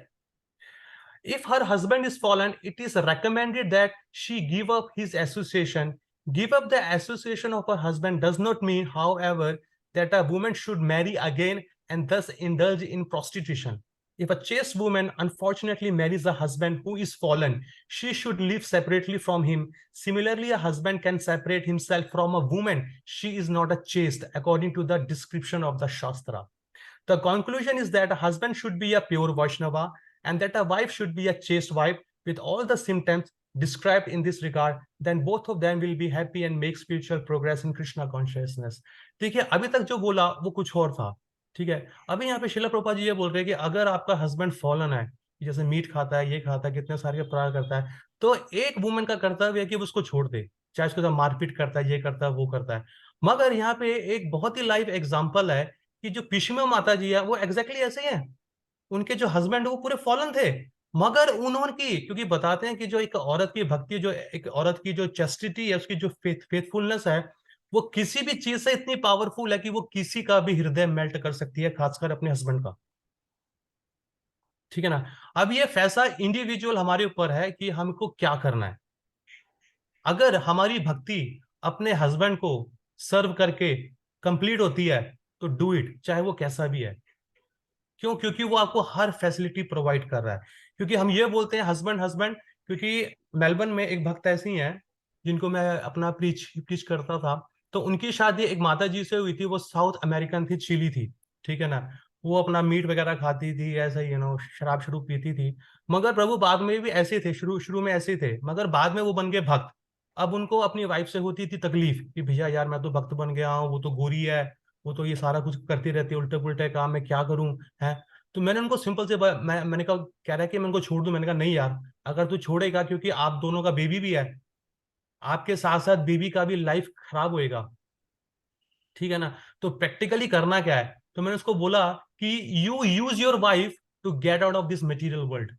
If her husband is fallen, it is recommended that she give up his association. Give up the association of her husband does not mean, however, that a woman should marry again and thus indulge in prostitution. If a chaste woman unfortunately marries a husband who is fallen, she should live separately from him. Similarly, a husband can separate himself from a woman. She is not a chaste, according to the description of the Shastra. The conclusion is that a husband should be a pure Vaishnava and that a wife should be a chaste wife with all the symptoms described in this regard. Then both of them will be happy and make spiritual progress in Krishna consciousness. ठीक है, अभी तक जो बोला वो कुछ और था. ठीक है, अभी यहाँ पे श्रील प्रभुपाद जी ये बोल रहे हैं कि अगर आपका हस्बैंड फॉलन है, जैसे मीट खाता है, ये खाता है, कितने सारे अपराध करता है, तो एक वुमन का कर्तव्य है कि उसको छोड़ दे, चाहे उसको मारपीट करता है, ये करता है, वो करता है. मगर यहाँ पे एक बहुत ही लाइव एग्जाम्पल है कि जो पिशुमा माता जी है वो एग्जैक्टली ऐसे ही है. उनके जो हस्बैंड वो पूरे फॉलन थे, मगर उन्होंने क्योंकि बताते हैं कि जो एक औरत की भक्ति, जो एक औरत की जो चेस्टिटी है, उसकी जो फेथफुलनेस है, वो किसी भी चीज से इतनी पावरफुल है कि वो किसी का भी हृदय मेल्ट कर सकती है, खासकर अपने हस्बैंड का. ठीक है ना. अब ये फैसला इंडिविजुअल हमारे ऊपर है कि हमको क्या करना है. अगर हमारी भक्ति अपने हस्बैंड को सर्व करके कंप्लीट होती है तो डू इट, चाहे वो कैसा भी है. क्यों? क्योंकि वो आपको हर फैसिलिटी प्रोवाइड कर रहा है. क्योंकि हम ये बोलते हैं हस्बैंड हस्बैंड, क्योंकि मेलबर्न में एक भक्त ऐसी हैं जिनको मैं अपना प्रीच करता था, तो उनकी शादी एक माता जी से हुई थी. वो साउथ अमेरिकन थी, चिली थी. ठीक है ना. वो अपना मीट वगैरह खाती थी, ऐसा शराब शुरू पीती थी. मगर प्रभु बाद में भी ऐसे थे, शुरू में ऐसे थे, मगर बाद में वो बन गए भक्त. अब उनको अपनी वाइफ से होती थी तकलीफ कि भैया यार मैं तो भक्त बन गया हूँ, वो तो गोरी है, वो तो ये सारा कुछ करती रहती है, उल्टे पुल्टे काम, मैं क्या करूं है. तो मैंने उनको सिंपल से मैंने कहा, कह रहा है कि मैं उनको छोड़ दूं. मैंने कहा नहीं यार, अगर तू छोड़ेगा, क्योंकि आप दोनों का बेबी भी है, आपके साथ साथ बेबी का भी लाइफ खराब होएगा. ठीक है ना. तो प्रैक्टिकली करना क्या है, तो मैंने उसको बोला कि you use your wife to get out of this material world.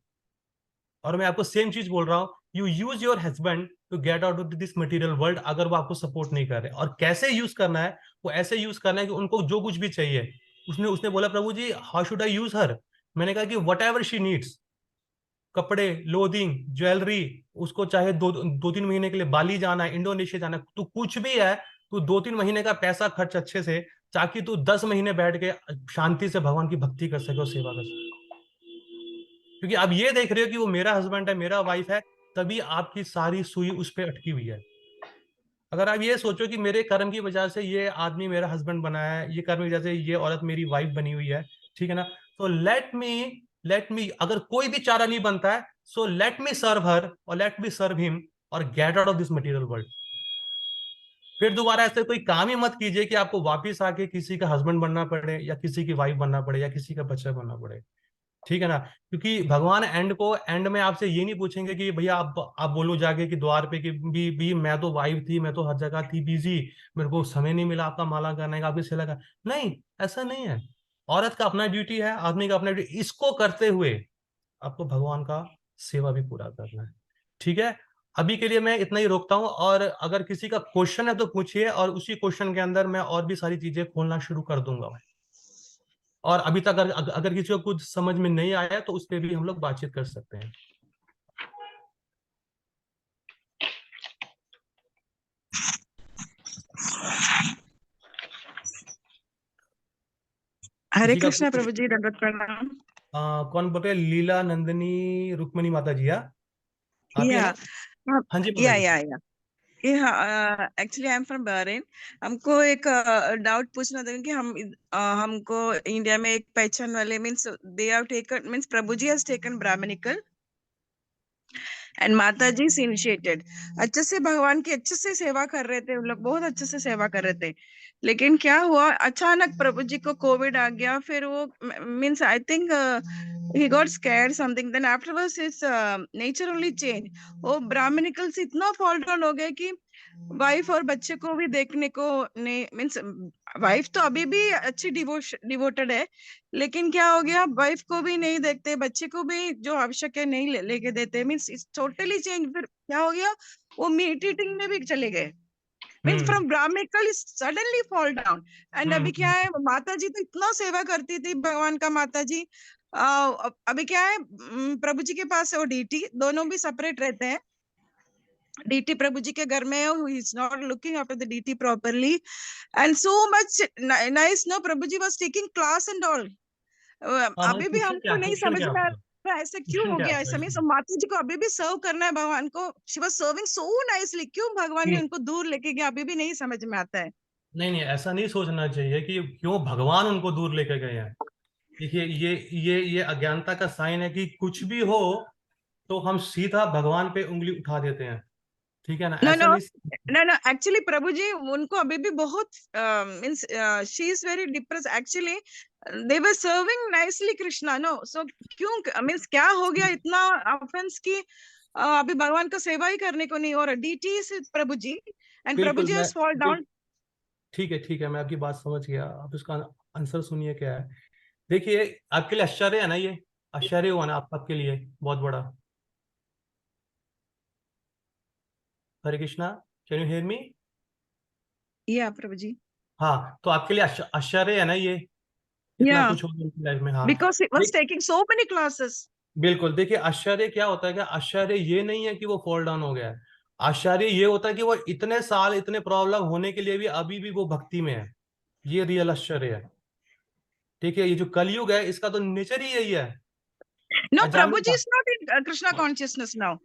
और मैं आपको सेम चीज बोल रहा हूं, you use your husband to get out of this material world, अगर वो आपको सपोर्ट नहीं कर रहे. और कैसे यूज करना है, वो ऐसे यूज करना है कि उनको जो कुछ भी चाहिए. उसने बोला प्रभु जी how should I use her. मैंने कहा कि वट एवर शी नीड्स, कपड़े, क्लोथिंग, ज्वेलरी, उसको चाहे दो तीन महीने के लिए बाली जाना है, इंडोनेशिया जाना है, तो कुछ भी है, तो 2-3 महीने का पैसा खर्च अच्छे से, ताकि तू 10 महीने बैठ के शांति से भगवान की भक्ति कर सके और सेवा कर सके. क्योंकि आप ये देख रहे हो कि वो मेरा हस्बैंड है, मेरा वाइफ है, तभी आपकी सारी सुई उस पर अटकी हुई है. अगर आप ये सोचो कि मेरे कर्म की वजह से ये आदमी मेरा हस्बैंड बना है, ये कर्म की वजह से ये औरत मेरी वाइफ बनी हुई है, ठीक है ना, तो लेट मी अगर कोई भी चारा नहीं बनता है, सो लेट मी सर्व हर और लेट मी सर्व हिम और gate out of this material world. फिर दोबारा ऐसे कोई काम ही मत कीजिए कि आपको वापिस आके किसी का हस्बैंड बनना पड़े या किसी की वाइफ बनना पड़े या किसी का बच्चा बनना पड़े. ठीक है ना. क्योंकि भगवान एंड में आपसे ये नहीं पूछेंगे कि भैया आप बोलो जाके कि द्वार पे कि भी मैं तो वाइफ थी, मैं तो हर जगह थी बिजी, मेरे को समय नहीं मिला आपका माला करने का, आपकी सेवा का. नहीं, ऐसा नहीं है. औरत का अपना ड्यूटी है, आदमी का अपना ड्यूटी. इसको करते हुए आपको भगवान का सेवा भी पूरा करना है. ठीक है. अभी के लिए मैं इतना ही रोकता हूं, और अगर किसी का क्वेश्चन है तो पूछिए, और उसी क्वेश्चन के अंदर मैं और भी सारी चीजें खोलना शुरू कर दूंगा. और अभी तक अगर किसी को कुछ समझ में नहीं आया तो उस पर भी हम लोग बातचीत कर सकते हैं. हरे किसी का कृष्णा कुछ- प्रभु जी, दंडवत प्रणाम। कौन बोल रहे हैं? लीला नंदिनी रुक्मणी माता जी, आप ही है या ना? हाँ जी माता जी. या actually I am from Bahrain. हमको एक डाउट पूछना था कि हमको इंडिया में एक पहचान वाले means they have taken means Prabhu ji has taken brahminical and Mata ji से इनिशिएटेड। अच्छे से भगवान की अच्छे से सेवा कर रहे थे, उन लोग बहुत अच्छे से सेवा कर रहे थे। लेकिन क्या हुआ, अचानक प्रभु जी को कोविड आ गया। फिर वो means I think he got scared something, then afterwards his nature only changed। वो ब्राह्मणिकल से इतना फॉल डाउन हो गया कि वाइफ और बच्चे को भी देखने को नहीं, मींस वाइफ तो अभी भी अच्छी डिवोटेड है, लेकिन क्या हो गया, वाइफ को भी नहीं देखते, बच्चे को भी जो आवश्यक है नहीं लेके देते, मींस इट्स टोटली चेंज। फिर क्या हो गया, वो मीट ईटिंग में भी चले गए। Means from brahminical suddenly fall down. And अभी क्या है, माता जी तो इतना सेवा करती थी भगवान का, माता जी अभी क्या है, प्रभु जी के पास है वो डीटी, दोनों भी सेपरेट रहते हैं। डीटी प्रभु जी के घर में है, he is not looking after the deity properly, and so much nice no, Prabhu ji was taking class and all. अभी भी हमको नहीं समझ में आ रहा ऐसा क्यों हो गया, ऐसा मीन्स माता जी को अभी भी सर्व करना है भगवान को, she was serving so nicely, क्यों भगवान ने उनको दूर लेके गया, अभी भी नहीं समझ में आता है। नहीं नहीं, ऐसा नहीं सोचना चाहिए कि क्यों भगवान उनको दूर लेके गए हैं। देखिए ये अज्ञानता का साइन है कि कुछ भी हो तो हम सीधा भगवान पे उंगली उठा देते हैं, ठीक है ना, नो ऐसा नो नहीं। नो नो, एक्चुअली प्रभु जी उनको अभी भी बहुत means she is very depress, actually they were serving nicely Krishna, no, so क्यों मीन्स क्या हो गया इतना ऑफेंस की अभी भगवान का सेवा ही करने को नहीं, और डीटी से प्रभु जी, एंड प्रभु बिल्कुल जी मैं हैज फॉल डाउन। ठीक है, मैं आपकी बात समझ गया। आप इसका आंसर सुनिए क्या है। देखिए, आपके लिए आश्चर्य है ना, ये आश्चर्य हुआ ना आपके लिए बहुत बड़ा। Hare Krishna, can you hear me? या प्रभु जी, हाँ, तो आपके लिए आश्चर्य है ना ये, इतना या कुछ हो गया लाइफ में। हाँ, because he was taking so many classes. बिल्कुल। देखिए, आश्चर्य क्या होता है, क्या आश्चर्य ये नहीं है कि वो फॉल डाउन हो गया है। आश्चर्य ये होता है कि वो इतने साल, इतने प्रॉब्लम होने के लिए भी अभी भी वो भक्ति में है। ये रियल आश्चर्य है। ठीक है, ये जो कलयुग है इसका तो नेचर ही यही है। नो, प्रभु अजामिल जी था। Is not in Krishna consciousness now.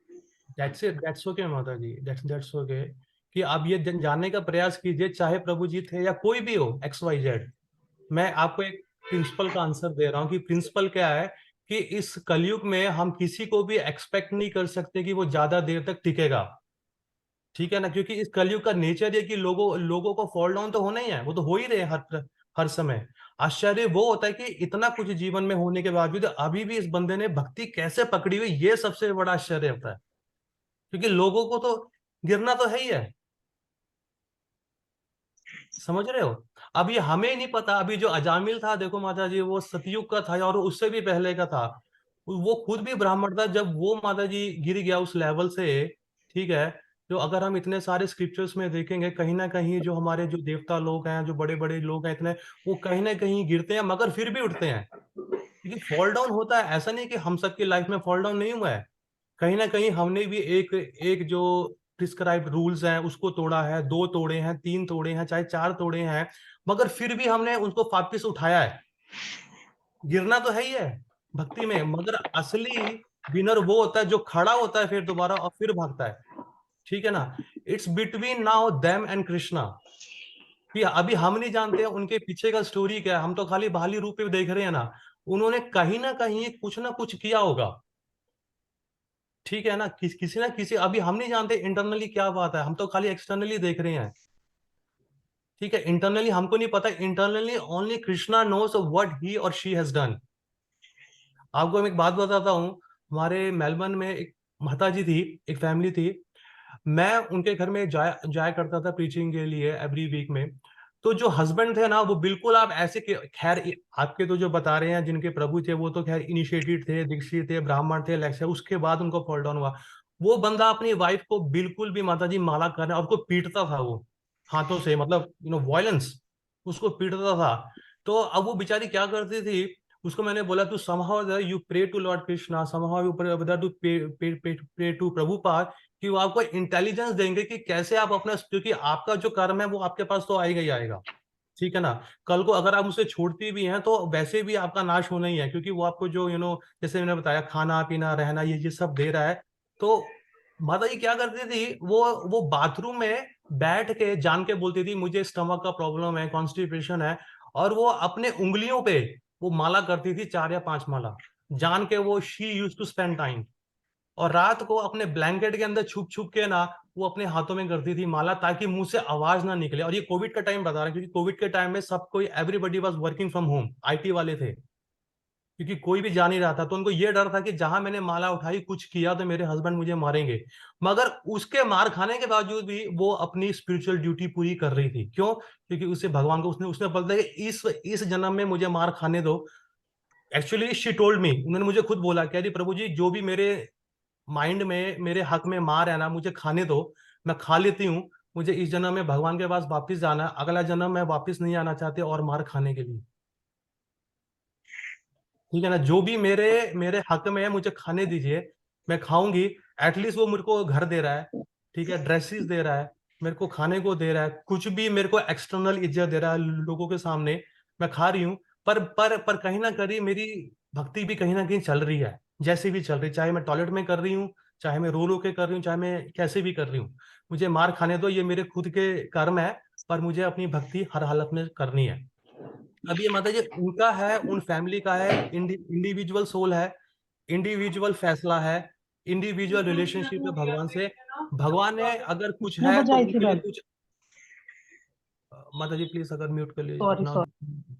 That's it, that's okay माता जी, दैट्स ओके। कि आप ये जानने का प्रयास कीजिए, चाहे प्रभु जी थे या कोई भी हो, एक्स वाई जेड। मैं आपको एक प्रिंसिपल का आंसर दे रहा हूँ कि प्रिंसिपल क्या है, कि इस कलयुग में हम किसी को भी एक्सपेक्ट नहीं कर सकते कि वो ज्यादा देर तक टिकेगा। ठीक है ना, क्योंकि इस कलयुग का नेचर है कि लोगों को फॉल डाउन तो होना ही है, वो तो हो ही रहे हैं हर समय। आश्चर्य वो होता है कि इतना कुछ जीवन में होने के बावजूद अभी भी इस बंदे ने भक्ति कैसे पकड़ी हुई, ये सबसे बड़ा आश्चर्य होता है। क्योंकि लोगों को तो गिरना तो है ही है, समझ रहे हो। अब ये हमें नहीं पता, अभी जो अजामिल था देखो माता जी, वो सतयुग का था और उससे भी पहले का था। वो खुद भी ब्राह्मण था जब वो माता जी गिर गया उस लेवल से। ठीक है, जो अगर हम इतने सारे स्क्रिप्चर्स में देखेंगे, कहीं ना कहीं जो हमारे जो देवता लोग हैं, जो बड़े बड़े लोग हैं इतने, वो कहीं ना कहीं गिरते हैं मगर फिर भी उठते हैं। क्योंकि फॉल डाउन होता है, ऐसा नहीं कि हम सबकी लाइफ में फॉल डाउन नहीं हुआ है। कहीं ना कहीं हमने भी एक एक जो प्रिस्क्राइब्ड रूल्स हैं उसको तोड़ा है, 2 तोड़े हैं, 3 तोड़े हैं, चाहे 4 तोड़े हैं, मगर फिर भी हमने उसको वापिस उठाया है। गिरना तो है ही है भक्ति में, मगर असली विनर वो होता है जो खड़ा होता है फिर दोबारा और फिर भागता है। ठीक है ना, it's between now them and Krishna. कि अभी हम नहीं जानते उनके पीछे का स्टोरी क्या है, हम तो खाली बाहरी रूप पे देख रहे हैं ना। उन्होंने कहीं ना कुछ किया होगा। ठीक है ना, किसी ना किसी, अभी हम नहीं जानते इंटरनली क्या बात है, हम तो खाली एक्सटर्नली देख रहे हैं। ठीक है, इंटरनली हमको नहीं पता, internally only Krishna knows what he और शी हैज डन। आपको मैं एक बात बताता हूँ। हमारे मेलबर्न में एक माता जी थी, एक फैमिली थी। मैं उनके घर में जाया जाया करता था प्रीचिंग के लिए एवरी वीक में। तो जो हस्बैंड थे ना, वो बिल्कुल आप ऐसे खैर आपके तो जो बता रहे हैं जिनके प्रभु थे वो तो खैर इनिशिएटेड थे, दीक्षित थे, ब्राह्मण थे, लेक्चर, उसके बाद उनको फॉल डाउन हुआ। वो बंदा अपनी वाइफ को बिल्कुल भी माता जी माला करने और उसको पीटता था, वो हाथों से, मतलब वायलेंस, उसको पीटता था। तो अब वो बेचारी क्या करती थी, उसको मैंने बोला तू somehow you pray to Lord Krishna, somehow you to pray to Prabhupada, कि वो आपको इंटेलिजेंस देंगे कि कैसे आप अपना, क्योंकि आपका जो कर्म है वो आपके पास तो आएगा ही आएगा। ठीक है ना, कल को अगर आप उसे छोड़ती भी हैं तो वैसे भी आपका नाश होना ही है, क्योंकि वो आपको जो जैसे मैंने बताया, खाना पीना रहना ये सब दे रहा है। तो माता जी क्या करती थी, वो बाथरूम में बैठ के जान के बोलती थी मुझे स्टमक का प्रॉब्लम है, कॉन्स्टिपेशन है, और वो अपने उंगलियों पे वो माला करती थी, 4 या 5 माला जान के। वो she used to spend time, और रात को अपने ब्लैंकेट के अंदर छुप छुप के ना वो अपने हाथों में करती थी माला, ताकि मुंह से आवाज ना निकले। और ये कोविड का टाइम बता रहा है, क्योंकि कोविड के टाइम में सब कोई, everybody was working from home, IT वाले थे, क्योंकि कोई भी जा नहीं रहा था। तो उनको ये डर था कि जहां मैंने माला उठाई कुछ किया तो मेरे हस्बैंड मुझे मारेंगे। मगर उसके मार खाने के बावजूद भी वो अपनी स्पिरिचुअल ड्यूटी पूरी कर रही थी। क्यों? क्योंकि उसे भगवान को उसने उसने बोलता है कि इस जन्म में मुझे मार खाने दो। एक्चुअली शी टोल्ड मी, उन्होंने मुझे खुद बोला, कह रही प्रभु जी जो भी मेरे माइंड में मेरे हक में मार है ना, मुझे खाने दो, मैं खा लेती हूँ, मुझे इस जन्म में भगवान के पास वापस जाना है, अगला जन्म मैं वापस नहीं आना चाहती और मार खाने के लिए। ठीक है ना, जो भी मेरे मेरे हक में है मुझे खाने दीजिए, मैं खाऊंगी। एटलीस्ट वो मेरे को घर दे रहा है, ठीक है, ड्रेसेस दे रहा है, मेरे को खाने को दे रहा है, कुछ भी मेरे को एक्सटर्नल इज्जत दे रहा है लोगों के सामने, मैं खा रही हूँ। पर कहीं ना कहीं मेरी भक्ति भी कहीं ना कहीं चल रही है, जैसे भी चल रही, चाहे मैं टॉयलेट में कर रही हूँ, चाहे मैं रो रो के कर रही हूँ, चाहे मैं कैसे भी कर रही हूँ। मुझे मार खाने दो, ये मेरे खुद के कर्म है, पर मुझे अपनी भक्ति हर हालत में करनी है। अब ये माता जी उनका है, उन फैमिली का है, इंडिविजुअल सोल है, इंडिविजुअल फैसला है, इंडिविजुअल रिलेशनशिप है भगवान से। भगवान ने अगर कुछ मैं है तो बजाई थी उनके लिए बेल। कुछ, माता जी प्लीज अगर म्यूट कर लीजिए सॉरी अपना। सॉरी।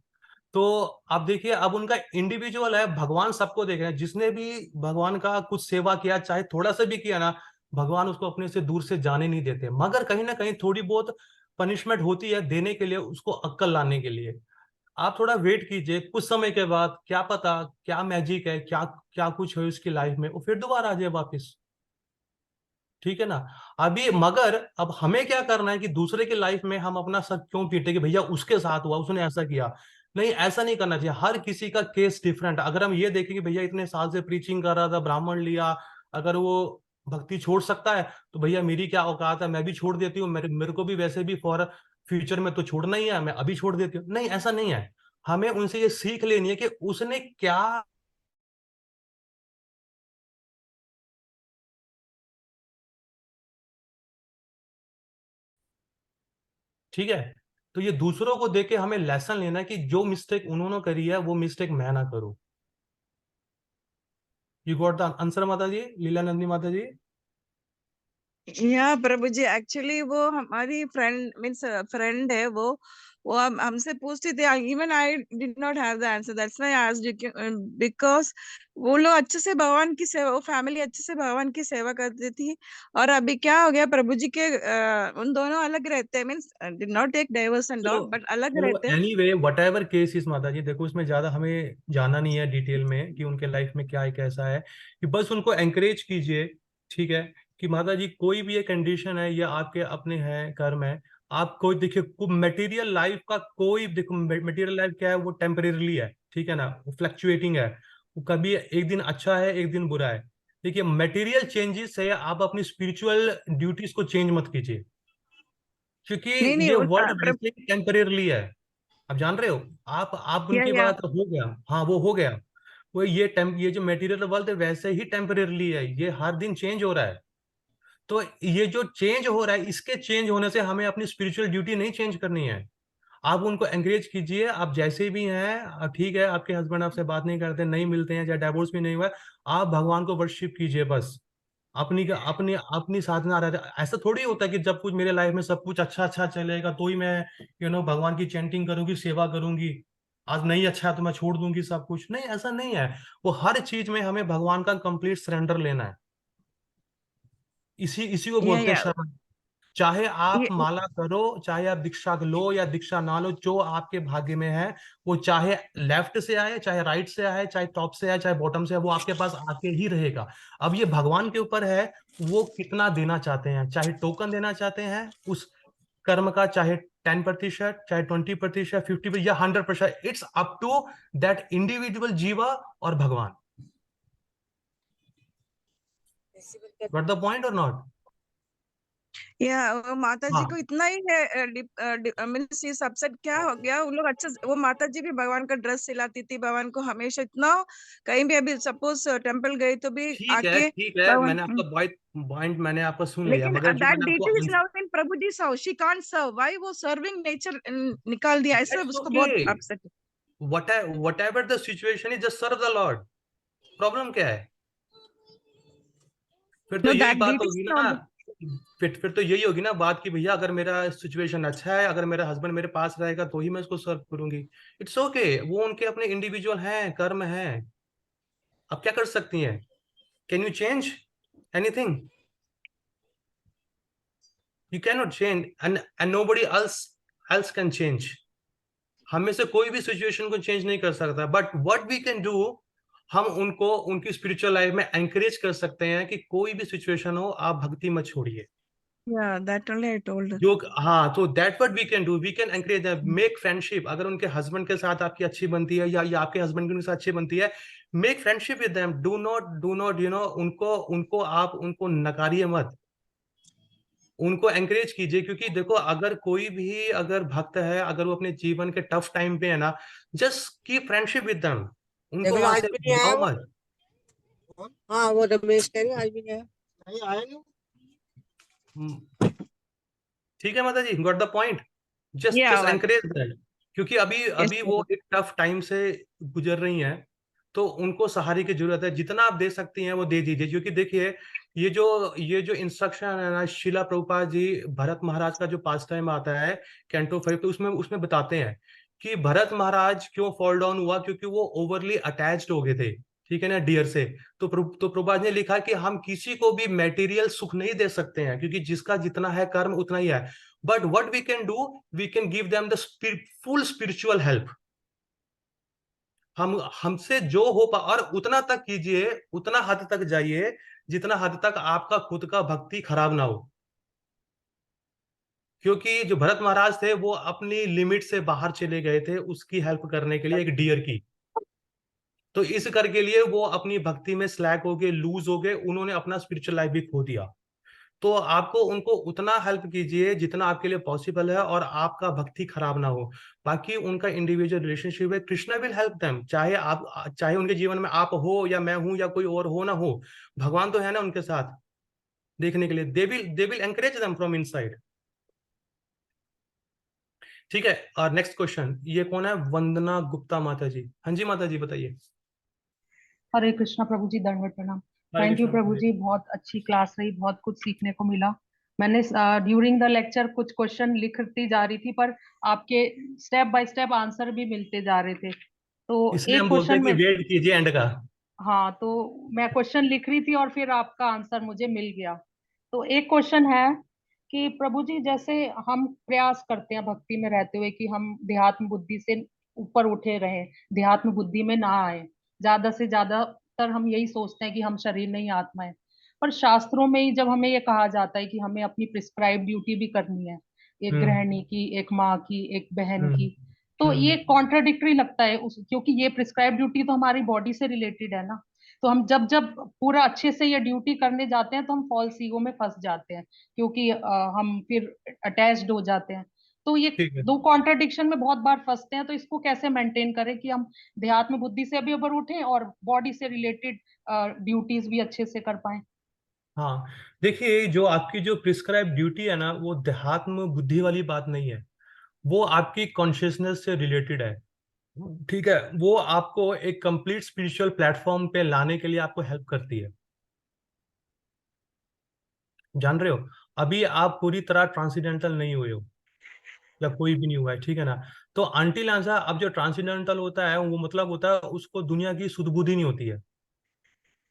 तो आप देखिए, अब उनका इंडिविजुअल है, भगवान सबको देख रहे हैं। जिसने भी भगवान का कुछ सेवा किया, चाहे थोड़ा सा भी किया ना, भगवान उसको अपने से दूर से जाने नहीं देते। मगर कहीं ना कहीं थोड़ी बहुत पनिशमेंट होती है देने के लिए, उसको अक्कल लाने के लिए। आप थोड़ा वेट कीजिए, कुछ समय के बाद क्या पता क्या मैजिक है, क्या क्या कुछ है उसकी लाइफ में, वो फिर दोबारा आ जाए वापस। ठीक है ना। अभी मगर अब हमें क्या करना है कि दूसरे की लाइफ में हम अपना सर क्यों पीटे कि भैया उसके साथ हुआ, उसने ऐसा किया। नहीं, ऐसा नहीं करना चाहिए। हर किसी का केस डिफरेंट। अगर हम ये देखें कि भैया इतने साल से प्रीचिंग कर रहा था, ब्राह्मण लिया, अगर वो भक्ति छोड़ सकता है तो भैया मेरी क्या औकात है, मैं भी छोड़ देती हूँ। मेरे को भी वैसे भी फॉर फ्यूचर में तो छोड़ना ही है, मैं अभी छोड़ देती हूँ। नहीं, ऐसा नहीं है। हमें उनसे ये सीख लेनी है कि उसने क्या, ठीक है। तो ये दूसरों को देख के हमें लेसन लेना है कि जो मिस्टेक उन्होंने करी है वो मिस्टेक मैं ना करूं। यू गॉट द आंसर माता जी, लीलानंदी माता जी? या प्रभु जी, एक्चुअली वो हमारी फ्रेंड मीन्स फ्रेंड है वो हमसे पूछती थी। Even I did not have the answer, that's why I asked you, because वो लोग अच्छे से भगवान की सेवा, वो फैमिली अच्छे से भगवान की सेवा करती थी। और अभी क्या हो गया, प्रभु जी के उन दोनों अलग रहते हैं, means did not take divorce and चलो ऑल, बट अलग चलो, रहते हैं। Anyway whatever case is माता जी, देखो इसमें ज्यादा हमें जाना नहीं है डिटेल में कि उनके लाइफ में क्या है कैसा है, कि बस उनको एंकरेज कीजिए। ठीक है, कि माता जी कोई भी एक कंडीशन है या आपके अपने हैं कर्म है, आप कोई देखिए मटेरियल लाइफ का कोई देखो, मटेरियल लाइफ क्या है, वो टेम्परेली है, ठीक है ना, वो फ्लक्चुएटिंग है, वो कभी एक दिन अच्छा है एक दिन बुरा है। देखिए मटेरियल चेंजेस से आप अपनी स्पिरिचुअल ड्यूटीज को चेंज मत कीजिए, क्योंकि नहीं नहीं ये वर्ल्ड वैसे ही टेम्परेरली है। आप जान रहे हो, आप उनकी या बात हो गया, हाँ वो हो गया। वो ये जो मटेरियल वर्ल्ड है वैसे ही टेम्परेरली है, ये हर दिन चेंज हो रहा है। तो ये जो चेंज हो रहा है, इसके चेंज होने से हमें अपनी स्पिरिचुअल ड्यूटी नहीं चेंज करनी है। आप उनको एंकरेज कीजिए, आप जैसे भी हैं, ठीक है, आपके हस्बैंड आपसे बात नहीं करते, नहीं मिलते हैं, चाहे डाइवोर्स भी नहीं हुआ है, आप भगवान को वर्शिप कीजिए बस। अपनी अपनी साधना रहे। ऐसा थोड़ी होता है कि जब कुछ मेरे लाइफ में सब कुछ अच्छा अच्छा चलेगा तो ही मैं भगवान की चैंटिंग करूंगी, सेवा करूंगी। आज नहीं अच्छा है तो मैं छोड़ दूंगी सब कुछ, नहीं ऐसा नहीं है। वो हर चीज में हमें भगवान का कंप्लीट सरेंडर लेना है। इसी इसी को बोलते हैं या शरण। चाहे आप ये माला करो, चाहे आप दीक्षा लो या दीक्षा ना लो, जो आपके भाग्य में है, वो चाहे लेफ्ट से आए, चाहे राइट से आए, चाहे टॉप से आए, चाहे बॉटम से आए, वो आपके पास आके ही रहेगा। अब ये भगवान के ऊपर है, वो कितना देना चाहते हैं, चाहे टोकन देना चाहते हैं उस कर्म का, चाहे 10%, चाहे 20%, 50% या 100%, it's up to that individual जीवा और भगवान। गॉट द पॉइंट और नॉट? या माता जी को हाँ, इतना ही है, मीन्स ये सबसेट क्या हो गया, उन लोग अच्छा वो माता जी भी भगवान का ड्रेस सिलाती थी भगवान को हमेशा इतना। कहीं भी अभी सपोज टेम्पल गई तो भी ठीक है आके ठीक है, भगवान। मैंने आपका पॉइंट मैंने आपका सुन लिया, लेकिन मगर जो दैट मैंने डिटी इज आपको, love in Prabhu ji serve, she can't serve, why वो सर्विंग नेचर निकाल दिया ऐसे, दैट्स उसको ओके, बहुत upset. Whatever the situation is, just serve the Lord. Problem क्या है? फिर तो नो यही दैट बात डिटी इज होगी ना, नॉट। फिर तो यही होगी ना बात, कि भैया अगर मेरा सिचुएशन अच्छा है, अगर मेरा हस्बैंड मेरे पास रहेगा तो ही मैं उसको सर्व करूंगी। इट्स ओके, वो उनके अपने इंडिविजुअल हैं, कर्म हैं। आप क्या कर सकती हैं? Can you change anything? You can not change, and nobody else can change. हम में से कोई भी सिचुएशन को चेंज नहीं कर सकता, but what we can do, हम उनको उनकी स्पिरिचुअल लाइफ में एंकरेज कर सकते हैं कि कोई भी सिचुएशन हो आप भक्ति मत छोड़िए। Yeah, that only I told her. जो हाँ, तो that what we can do, we can encourage them, make friendship. अगर उनके हस्बैंड के साथ आपकी अच्छी बनती है या आपके हस्बैंड के उनके साथ अच्छी बनती है, make friendship with them. Do not उनको उनको आप उनको नकारिए मत, उनको एंकरेज कीजिए। क्योंकि देखो, अगर कोई भी अगर भक्त है, अगर वो अपने जीवन के टफ टाइम पे है ना, just keep friendship with them, उनको देखो वहां आज से भी नहीं आया भगाओ वो। मत। हाँ वो रमेश कह रही है, आज भी नहीं आया। नहीं आया नहीं वो। हम्म, ठीक है माता जी, got the point. Just Yeah, just well, encourage that. क्योंकि अभी yes, अभी वो एक टफ टाइम से गुजर रही हैं, तो उनको सहारे की जरूरत है। जितना आप दे सकती हैं वो दे दीजिए। क्योंकि देखिए, ये जो इंस्ट्रक्शन है ना, शिला प्रभुपाद जी भरत महाराज का जो पास टाइम आता है कैंटो 5, तो उसमें उसमें बताते हैं कि भरत महाराज क्यों फॉल डाउन हुआ, क्योंकि वो ओवरली अटैच्ड हो गए थे, ठीक है ना, डियर से। तो प्रभुपाद ने लिखा कि हम किसी को भी मेटीरियल सुख नहीं दे सकते हैं, क्योंकि जिसका जितना है कर्म उतना ही है। But what we can do, we can give them the full spiritual help. हम हमसे जो हो पा, और उतना तक कीजिए, उतना हद तक जाइए जितना हद तक आपका खुद का भक्ति खराब ना हो। क्योंकि जो भरत महाराज थे वो अपनी लिमिट से बाहर चले गए थे उसकी हेल्प करने के लिए, एक डियर की। तो इस करके लिए वो अपनी भक्ति में स्लैक हो गए, लूज हो गए, उन्होंने अपना स्पिरिचुअल लाइफ भी खो दिया। तो आपको उनको उतना हेल्प कीजिए जितना आपके लिए पॉसिबल है, और आपका भक्ति खराब ना हो। बाकी उनका इंडिविजुअल रिलेशनशिप है, कृष्णा विल हेल्प देम। चाहे उनके जीवन में आप हो या मैं हूं या कोई और हो ना हो, भगवान तो है ना उनके साथ देखने के लिए। They will encourage them from inside. ठीक है। और नेक्स्ट क्वेश्चन, ये कौन है? वंदना गुप्ता माता जी। हाँ जी माता जी, बताइए। हरे कृष्णा प्रभु जी, दंडवत प्रणाम। हरे थैंक यू कृष्णा प्रभु माता जी। जी, बहुत अच्छी क्लास रही, बहुत कुछ सीखने को मिला। मैंने ड्यूरिंग द लेक्चर कुछ क्वेश्चन लिखती जा रही थी, पर आपके स्टेप बाय स्टेप आंसर भी मिलते जा रहे थे। तो इसलिए एक हम बोलते क्वेश्चन हैं कि में, वेट कीजिए एंड का। हाँ, तो मैं क्वेश्चन लिख रही थी और फिर आपका आंसर मुझे मिल गया। तो एक क्वेश्चन है कि प्रभु जी, जैसे हम प्रयास करते हैं भक्ति में रहते हुए कि हम देहात्म बुद्धि से ऊपर उठे रहें, देहात्म बुद्धि में ना आए। ज्यादा से ज्यादातर हम यही सोचते हैं कि हम शरीर नहीं आत्मा है। पर शास्त्रों में ही जब हमें ये कहा जाता है कि हमें अपनी प्रिस्क्राइब ड्यूटी भी करनी है, एक हम्म गृहिणी की, एक माँ की, एक बहन हम्म की, तो ये हम्म कॉन्ट्राडिक्टरी लगता है क्योंकि ये प्रिस्क्राइब ड्यूटी तो हमारी बॉडी से रिलेटेड है ना। तो हम जब जब पूरा अच्छे से ये ड्यूटी करने जाते हैं तो हम फॉल्स ईगो में फंस जाते हैं, क्योंकि हम फिर अटैच्ड हो जाते हैं। तो ये ठीक है। दो कॉन्ट्राडिक्शन में बहुत बार फंसते हैं। तो इसको कैसे मेंटेन करें कि हम देहात्म बुद्धि से भी ऊपर उठें और बॉडी से रिलेटेड ड्यूटीज भी अच्छे से कर पाए। हाँ, देखिए, जो आपकी जो प्रिस्क्राइब ड्यूटी है ना, वो देहात्म बुद्धि वाली बात नहीं है, वो आपकी कॉन्शियसनेस से रिलेटेड है। ठीक है, वो आपको एक कंप्लीट स्पिरिचुअल प्लेटफॉर्म पे लाने के लिए आपको हेल्प करती है। जान रहे हो, अभी आप पूरी तरह ट्रांसीडेंटल नहीं हुए हो, या कोई भी नहीं हुआ है, ठीक है ना। तो अनटिल आंसर, अब जो ट्रांसीडेंटल होता है वो मतलब होता है उसको दुनिया की सुध बुद्धि नहीं होती है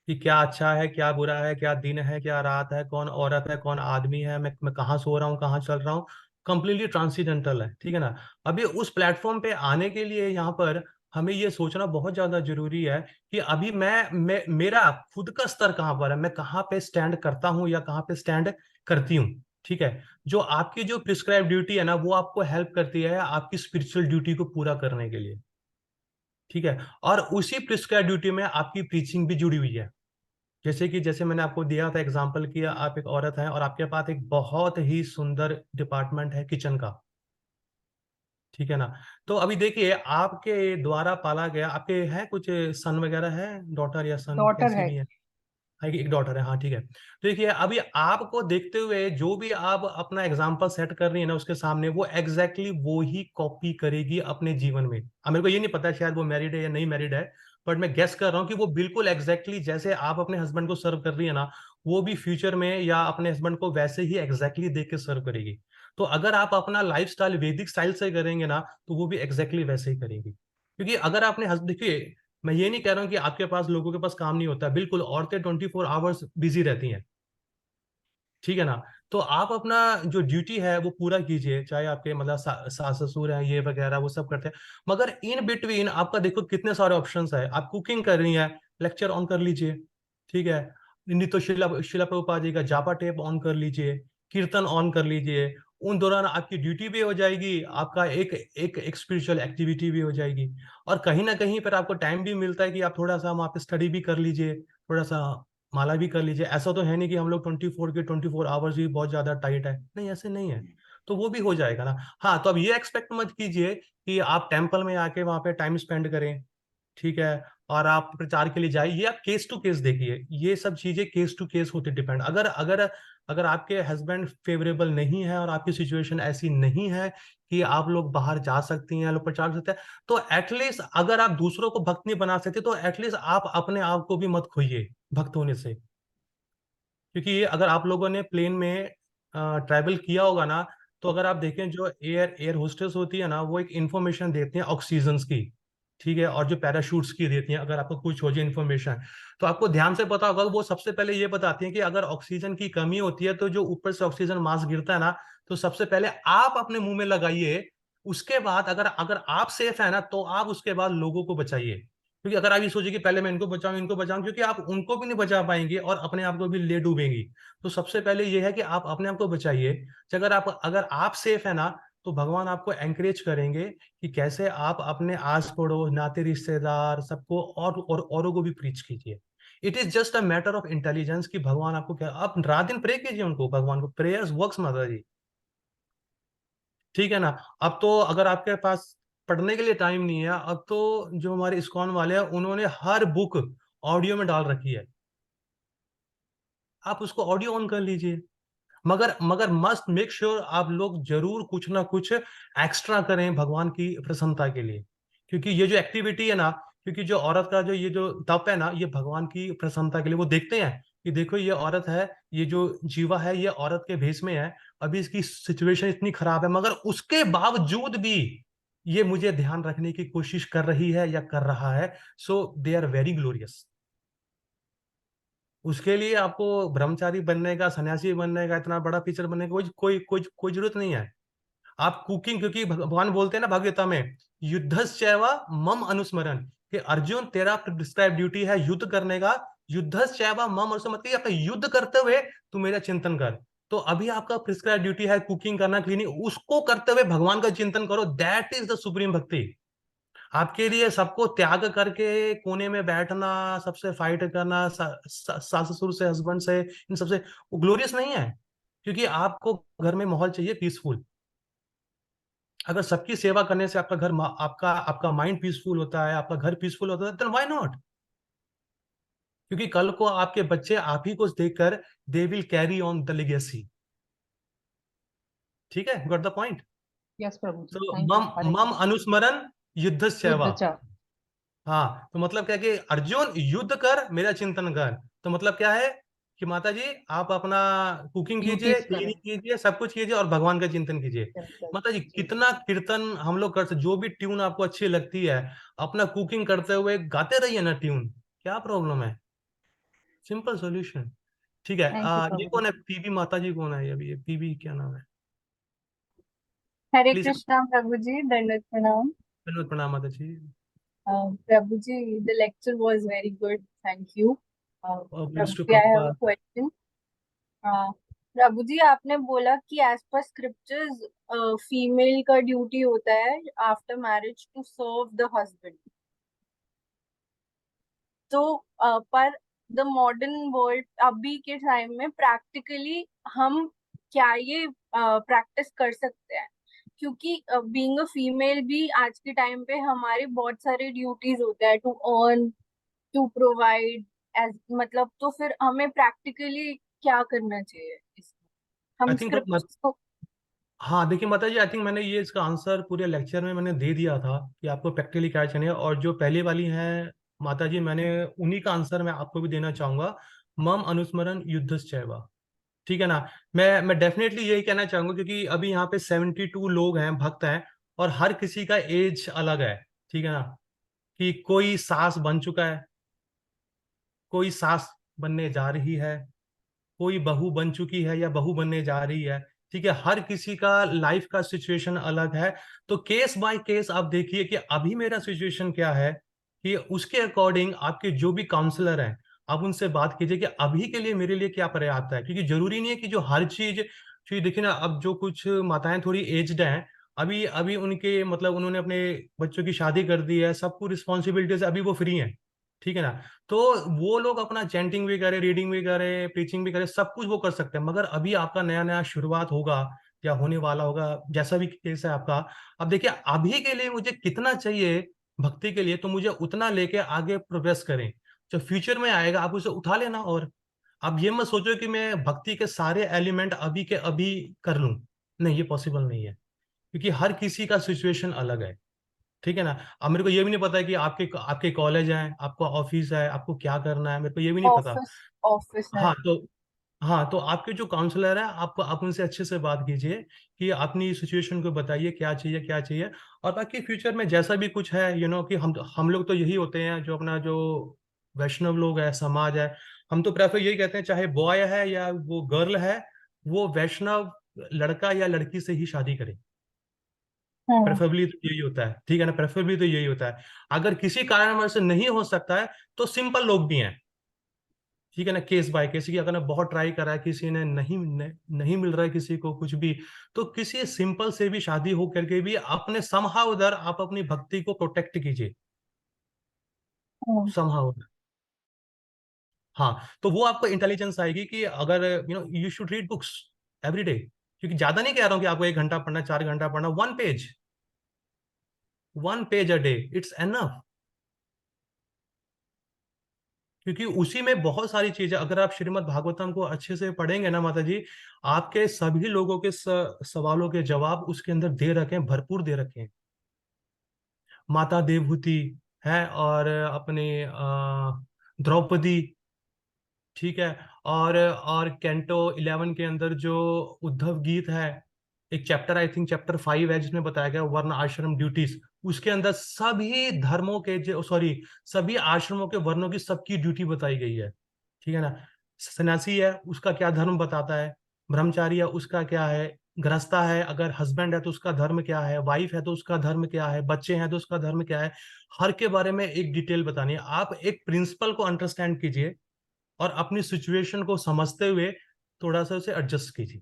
कि क्या अच्छा है क्या बुरा है, क्या दिन है क्या रात है, कौन औरत है कौन आदमी है, मैं कहाँ सो रहा हूँ कहाँ चल रहा हूँ। कंप्लीटली ट्रांसीडेंटल है, ठीक है ना। अभी उस प्लेटफॉर्म पे आने के लिए यहाँ पर हमें ये सोचना बहुत ज्यादा जरूरी है कि अभी मैं मेरा खुद का स्तर कहाँ पर है, मैं कहाँ पे स्टैंड करता हूँ या कहाँ पे स्टैंड करती हूँ। ठीक है, जो आपकी जो प्रिस्क्राइब ड्यूटी है ना, वो आपको हेल्प करती है आपकी स्पिरिचुअल ड्यूटी को पूरा करने के लिए। ठीक है, और उसी प्रिस्क्राइब ड्यूटी में आपकी प्रीचिंग भी जुड़ी हुई है। जैसे मैंने आपको दिया था एग्जांपल किया, आप एक औरत हैं और आपके पास एक बहुत ही सुंदर डिपार्टमेंट है किचन का, ठीक है ना। तो अभी देखिए, आपके द्वारा पाला गया, आपके है कुछ सन वगैरह है, डॉटर या सन डॉटर कैसी है। भी है? एक डॉटर है, हाँ ठीक है। तो देखिए, अभी आपको देखते हुए जो भी आप अपना एग्जाम्पल सेट कर रही है ना उसके सामने, वो एग्जैक्टली वो ही कॉपी करेगी अपने जीवन में। अब मेरे को ये नहीं पता शायद वो मैरिड है या नहीं मैरिड है, बट मैं गेस कर रहा हूँ कि वो बिल्कुल एग्जैक्टली जैसे आप अपने हस्बैंड को सर्व कर रही है ना, वो भी फ्यूचर में या अपने हस्बैंड को वैसे ही एग्जैक्टली देख के सर्व करेगी। तो अगर आप अपना लाइफ स्टाइल वैदिक स्टाइल से करेंगे ना, तो वो भी एग्जैक्टली वैसे ही करेगी। क्योंकि अगर आपने देखिए, मैं ये नहीं कह रहा हूं कि आपके पास लोगों के पास काम नहीं होता, बिल्कुल औरतें 24 आवर्स बिजी रहती हैं, ठीक है ना। तो आप अपना जो ड्यूटी है वो पूरा कीजिए, चाहे आपके मतलब सास ससुर हैं ये वगैरह वो सब करते हैं, मगर इन बिटवीन आपका देखो कितने सारे ऑप्शंस है। आप कुकिंग कर रही हैं, लेक्चर ऑन कर लीजिए, ठीक है। नहीं तो शिला शिला प्रभुपाद जी का जापा टेप ऑन कर लीजिए, कीर्तन ऑन कर लीजिए, उन दौरान आपकी ड्यूटी भी हो जाएगी, आपका एक स्पिरिचुअल एक्टिविटी भी हो जाएगी, और कहीं ना कहीं पर आपको टाइम भी मिलता है कि आप थोड़ा सा वहाँ पे स्टडी भी कर लीजिए, थोड़ा सा माला भी कर लीजिए। ऐसा तो है नहीं कि हम लोग 24 आवर्स भी बहुत ज्यादा टाइट है, नहीं ऐसे नहीं है, तो वो भी हो जाएगा ना। हाँ, तो अब ये एक्सपेक्ट मत कीजिए कि आप टेम्पल में आके वहाँ पे टाइम स्पेंड करें, ठीक है, और आप प्रचार के लिए जाइए। ये आप केस टू केस देखिए, ये सब चीजें केस टू केस होती डिपेंड। अगर अगर अगर आपके हस्बैंड फेवरेबल नहीं है और आपकी सिचुएशन ऐसी नहीं है कि आप लोग बाहर जा सकती हैं, लोग प्रचार कर सकते हैं, तो एटलीस्ट अगर आप दूसरों को भक्त नहीं बना सकते तो एटलीस्ट आप अपने आप को भी मत खोइए भक्त होने से। क्योंकि ये अगर आप लोगों ने प्लेन में ट्रैवल किया होगा ना, तो अगर आप देखें जो एयर होस्टेस होती है ना, वो एक इंफॉर्मेशन देती है ऑक्सीजन की, ठीक है, और जो पैराशूट्स की देती हैं, अगर आपको कुछ हो जाए इन्फॉर्मेशन, तो आपको ध्यान से पता होगा वो सबसे पहले ये बताती हैं कि अगर ऑक्सीजन की कमी होती है तो जो ऊपर से ऑक्सीजन मास्क गिरता है ना, तो सबसे पहले आप अपने मुंह में लगाइए। उसके बाद अगर अगर आप सेफ है ना, तो आप उसके बाद लोगों को बचाइए। क्योंकि अगर आप ये सोचिए कि पहले मैं इनको बचाऊं, क्योंकि आप उनको भी नहीं बचा पाएंगे और अपने आप को भी ले डूबेंगी। तो सबसे पहले ये है कि आप अपने आप को बचाइए। कि अगर आप सेफ है ना, तो भगवान आपको एंकरेज करेंगे कि कैसे आप अपने आस पड़ोस, नाते रिश्तेदार, सबको और औरों को भी प्रीच कीजिए। It is just a matter of intelligence कि भगवान आपको क्या, आप रात दिन प्रे कीजिए उनको, भगवान को, प्रेयर्स वर्क्स माता जी, ठीक है ना। अब तो अगर आपके पास पढ़ने के लिए टाइम नहीं है, अब तो जो हमारे इस्कॉन वाले हैं उन्होंने हर बुक ऑडियो में डाल रखी है, आप उसको ऑडियो ऑन कर लीजिए। मगर मगर मस्ट मेक श्योर आप लोग जरूर कुछ ना कुछ एक्स्ट्रा करें भगवान की प्रसन्नता के लिए। क्योंकि ये जो एक्टिविटी है ना, क्योंकि जो औरत का जो ये जो तप है ना, ये भगवान की प्रसन्नता के लिए। वो देखते हैं कि देखो ये औरत है, ये जो जीवा है ये औरत के भेष में है, अभी इसकी सिचुएशन इतनी खराब है, मगर उसके बावजूद भी ये मुझे ध्यान रखने की कोशिश कर रही है या कर रहा है। सो दे आर वेरी ग्लोरियस। उसके लिए आपको ब्रह्मचारी बनने का, सन्यासी बनने का, इतना बड़ा टीचर बनने का कोई जरूरत नहीं है। आप कुकिंग, क्योंकि भगवान बोलते हैं ना भगवता में, युद्धश्चैव मम अनुस्मरण, कि अर्जुन तेरा प्रिस्क्राइब ड्यूटी है युद्ध करने का, युद्धश्चैव मम अनुस्मरण, मतलब आपका युद्ध करते हुए तू मेरा चिंतन कर। तो अभी आपका प्रिस्क्राइब ड्यूटी है कुकिंग करना, क्लीनिंग, उसको करते हुए भगवान का चिंतन करो। दैट इज द सुप्रीम भक्ति। आपके लिए सबको त्याग करके कोने में बैठना, सबसे फाइट करना, सास ससुर से, हस्बैंड से, इन सबसे, वो ग्लोरियस नहीं है। क्योंकि आपको घर में माहौल चाहिए पीसफुल। अगर सबकी सेवा करने से आपका घर, आपका आपका माइंड पीसफुल होता है, आपका घर पीसफुल होता है, देन व्हाई नॉट। क्योंकि कल को आपके बच्चे आप ही को देखकर they will carry on the legacy. ठीक है, got the point. Yes Prabhu जी, तो थैंक यू। मम मम अनुस्मरण युद्धश्चैव। युद्ध चा हाँ, तो मतलब क्या कि अर्जुन युद्ध कर मेरा चिंतन कर। तो मतलब क्या है कि माता जी आप अपना कुकिंग कीजिए, ड्यूटीज करें। क्लीनिंग कीजिए, सब कुछ कीजिए और भगवान का चिंतन कीजिए। माता जी कितना कीर्तन हम लोग कर सकते, जो भी ट्यून आपको अच्छी लगती है, अपना कुकिंग करते हुए गाते रहिए ना ट्यून, क्या प्रॉब्लम है। Simple solution. ठीक है। थैंक यू ये प्रभु कौन जी। है पीबी माता जी, कौन है अभी, ये पीबी क्या नाम है? हरे प्लीज। कृष्णा प्रभु जी, दंडवत प्रणाम। प्रणाम माता जी। प्रभु जी, the lecture was very good, thank you. Please Prabhu to ji, I have a Prabhupada। question. प्रभु जी, आपने बोला कि एज पर स्क्रिप्चर्स फीमेल का ड्यूटी होता है after marriage to serve the husband. तो पर द मॉडर्न वर्ल्ड अभी के टाइम में प्रैक्टिकली हम क्या ये प्रैक्टिस कर सकते हैं? क्योंकि बीइंग अ फीमेल भी आज के टाइम पे हमारे बहुत सारे ड्यूटीज होते हैं, to earn, to provide, as मतलब, तो फिर हमें प्रैक्टिकली क्या करना चाहिए इसमें? आई हम थिंक स्क्रिप्ट को हाँ देखिए माता जी, आई थिंक मैंने ये इसका आंसर पूरे लेक्चर में मैंने दे दिया था कि आपको प्रैक्टिकली क्या चाहिए। और जो पहले वाली है माता जी, मैंने उन्हीं का आंसर मैं आपको भी देना चाहूंगा। मम अनुस्मरण युद्धश्चैव। ठीक है ना। मैं डेफिनेटली यही कहना चाहूंगा, क्योंकि अभी यहाँ पे 72 लोग हैं, भक्त हैं, और हर किसी का एज अलग है। ठीक है ना। कि कोई सास बन चुका है, कोई सास बनने जा रही है, कोई बहू बन चुकी है या बहू बनने जा रही है। ठीक है, हर किसी का लाइफ का सिचुएशन अलग है। तो केस बाय केस आप देखिए कि अभी मेरा सिचुएशन क्या है, कि उसके अकॉर्डिंग आपके जो भी काउंसलर हैं, आप उनसे बात कीजिए कि अभी के लिए मेरे लिए क्या पर्याप्त है। क्योंकि जरूरी नहीं है कि जो हर चीज क्योंकि देखिए ना, अब जो कुछ माताएं थोड़ी एज्ड हैं, अभी अभी उनके मतलब उन्होंने अपने बच्चों की शादी कर दी है, सब कुछ रिस्पॉन्सिबिलिटी से अभी वो फ्री हैं, ठीक है ना। तो वो लोग अपना चैंटिंग भी करे, रीडिंग भी करे, प्रीचिंग भी करे, सब कुछ वो कर सकते हैं। मगर अभी आपका नया नया शुरुआत होगा या होने वाला होगा, जैसा भी केस है आपका। अब देखिए, अभी के लिए मुझे कितना चाहिए भक्ति के लिए, तो मुझे उतना लेके आगे प्रोग्रेस करें। जो फ्यूचर में आएगा आप उसे उठा लेना। और अब ये मत सोचो कि मैं भक्ति के सारे एलिमेंट अभी के अभी कर लूं, नहीं, ये पॉसिबल नहीं है, क्योंकि हर किसी का सिचुएशन अलग है, ठीक है ना। अब मेरे को ये भी नहीं पता है कि आपके आपके कॉलेज है, आपका ऑफिस है, आपको क्या करना है, मेरे को ये भी नहीं पता। ऑफिस ऑफिस है। हाँ, तो आपके जो काउंसलर है, आप उनसे अच्छे से बात कीजिए कि अपनी सिचुएशन को बताइए, क्या चाहिए क्या चाहिए। और बाकी फ्यूचर में जैसा भी कुछ है, कि हम लोग तो यही होते हैं, जो अपना जो वैष्णव लोग है, समाज है, हम तो प्रेफर यही कहते हैं, चाहे बॉय है या वो गर्ल है, वो वैष्णव लड़का या लड़की से ही शादी करे। प्रेफरेबली तो यही होता है, ठीक है ना, प्रेफरेबली तो यही होता है। अगर किसी कारणवश से नहीं हो सकता है, तो सिंपल लोग भी हैं, ठीक है ना, केस बाय केस की। अगर बहुत ट्राई करा है, किसी ने नहीं मिल रहा है किसी को कुछ भी, तो किसी सिंपल से भी शादी हो करके भी अपने समहाउ उधर आप अपनी भक्ति को प्रोटेक्ट कीजिए, समहाउ। हाँ, तो वो आपको इंटेलिजेंस आएगी कि अगर you should read books every day. क्योंकि ज्यादा नहीं कह रहा हूं कि आपको 1 घंटा पढ़ना, 4 घंटा पढ़ना, 1 page a day, it's enough. क्योंकि उसी में बहुत सारी चीजें, अगर आप श्रीमद् भागवतम को अच्छे से पढ़ेंगे ना माता जी, आपके सभी लोगों के सवालों के जवाब उसके अंदर दे रखे हैं, भरपूर दे रखे हैं। माता देवहूति है, और अपने द्रौपदी, ठीक है। और कैंटो 11 के अंदर जो उद्धव गीत है, एक चैप्टर, आई थिंक चैप्टर 5 है, जिसमें बताया गया वर्ण आश्रम ड्यूटीज। उसके अंदर सभी धर्मों के, सॉरी, सभी आश्रमों के वर्णों की सबकी ड्यूटी बताई गई है, ठीक है ना। सन्यासी है, उसका क्या धर्म बताता है, ब्रह्मचारी है, उसका क्या है, गृहस्था है, अगर हस्बैंड है तो उसका धर्म क्या है, वाइफ है तो उसका धर्म क्या है, बच्चे हैं तो उसका धर्म क्या है। हर के बारे में एक डिटेल बतानी है। आप एक प्रिंसिपल को अंडरस्टैंड कीजिए और अपनी सिचुएशन को समझते हुए थोड़ा सा उसे एडजस्ट कीजिए।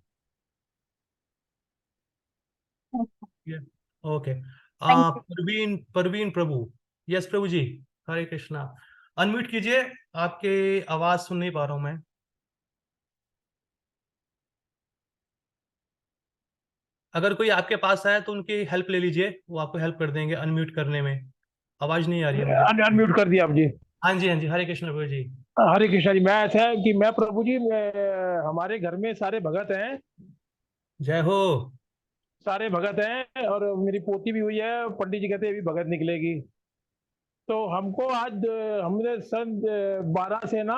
Okay. Thank you. Parveen Parveen Prabhu, yes Prabhu ji, Hare Krishna. Unmute कीजिए, आपके आवाज सुन नहीं पा रहा हूं मैं। अगर कोई आपके पास आए तो उनकी हेल्प ले लीजिए, वो आपको हेल्प कर देंगे अनम्यूट करने में। आवाज नहीं आ रही है मुझे। अनम्यूट कर दिया आप जी। हाँ जी, हाँ जी, हरे कृष्ण प्रभु जी। हरे कृष्णा जी। मैं ऐसा है कि मैं प्रभु जी, हमारे घर में सारे भगत हैं, जय हो। सारे भगत हैं, और मेरी पोती भी हुई है, पंडित जी कहते हैं अभी भगत निकलेगी। तो हमको आज हमने सन 12 से ना,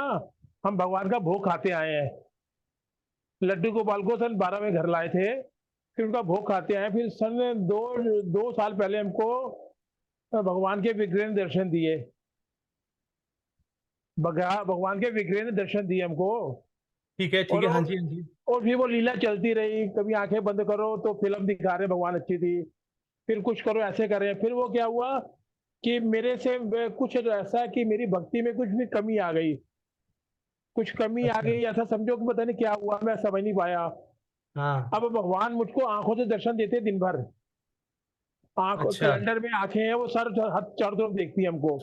हम भगवान का भोग खाते आए हैं। लड्डू गोपाल को सन 12 में घर लाए थे, फिर उनका भोग खाते आए। फिर सन दो साल पहले हमको भगवान के विग्रह ने दर्शन दिए। भगवान के विग्रह ने दर्शन दिए हमको। ठीक है, ठीक है, हाँ जी, हाँ जी। और फिर वो लीला चलती रही, कभी आंखें बंद करो तो फिल्म दिखा रहे भगवान अच्छी थी, फिर कुछ करो ऐसे करें। फिर वो क्या हुआ कि मेरे से कुछ ऐसा कि मेरी भक्ति में कुछ भी कमी आ गई, कुछ कमी आ अच्छा। गई, ऐसा समझो कि पता नहीं क्या हुआ, मैं समझ नहीं पाया। हाँ। अब भगवान मुझको आंखों से दर्शन देते दिन भर, आंख अच्छा। कैलेंडर में आंखें हैं, वो सर चारों तरफ देखती है हमको।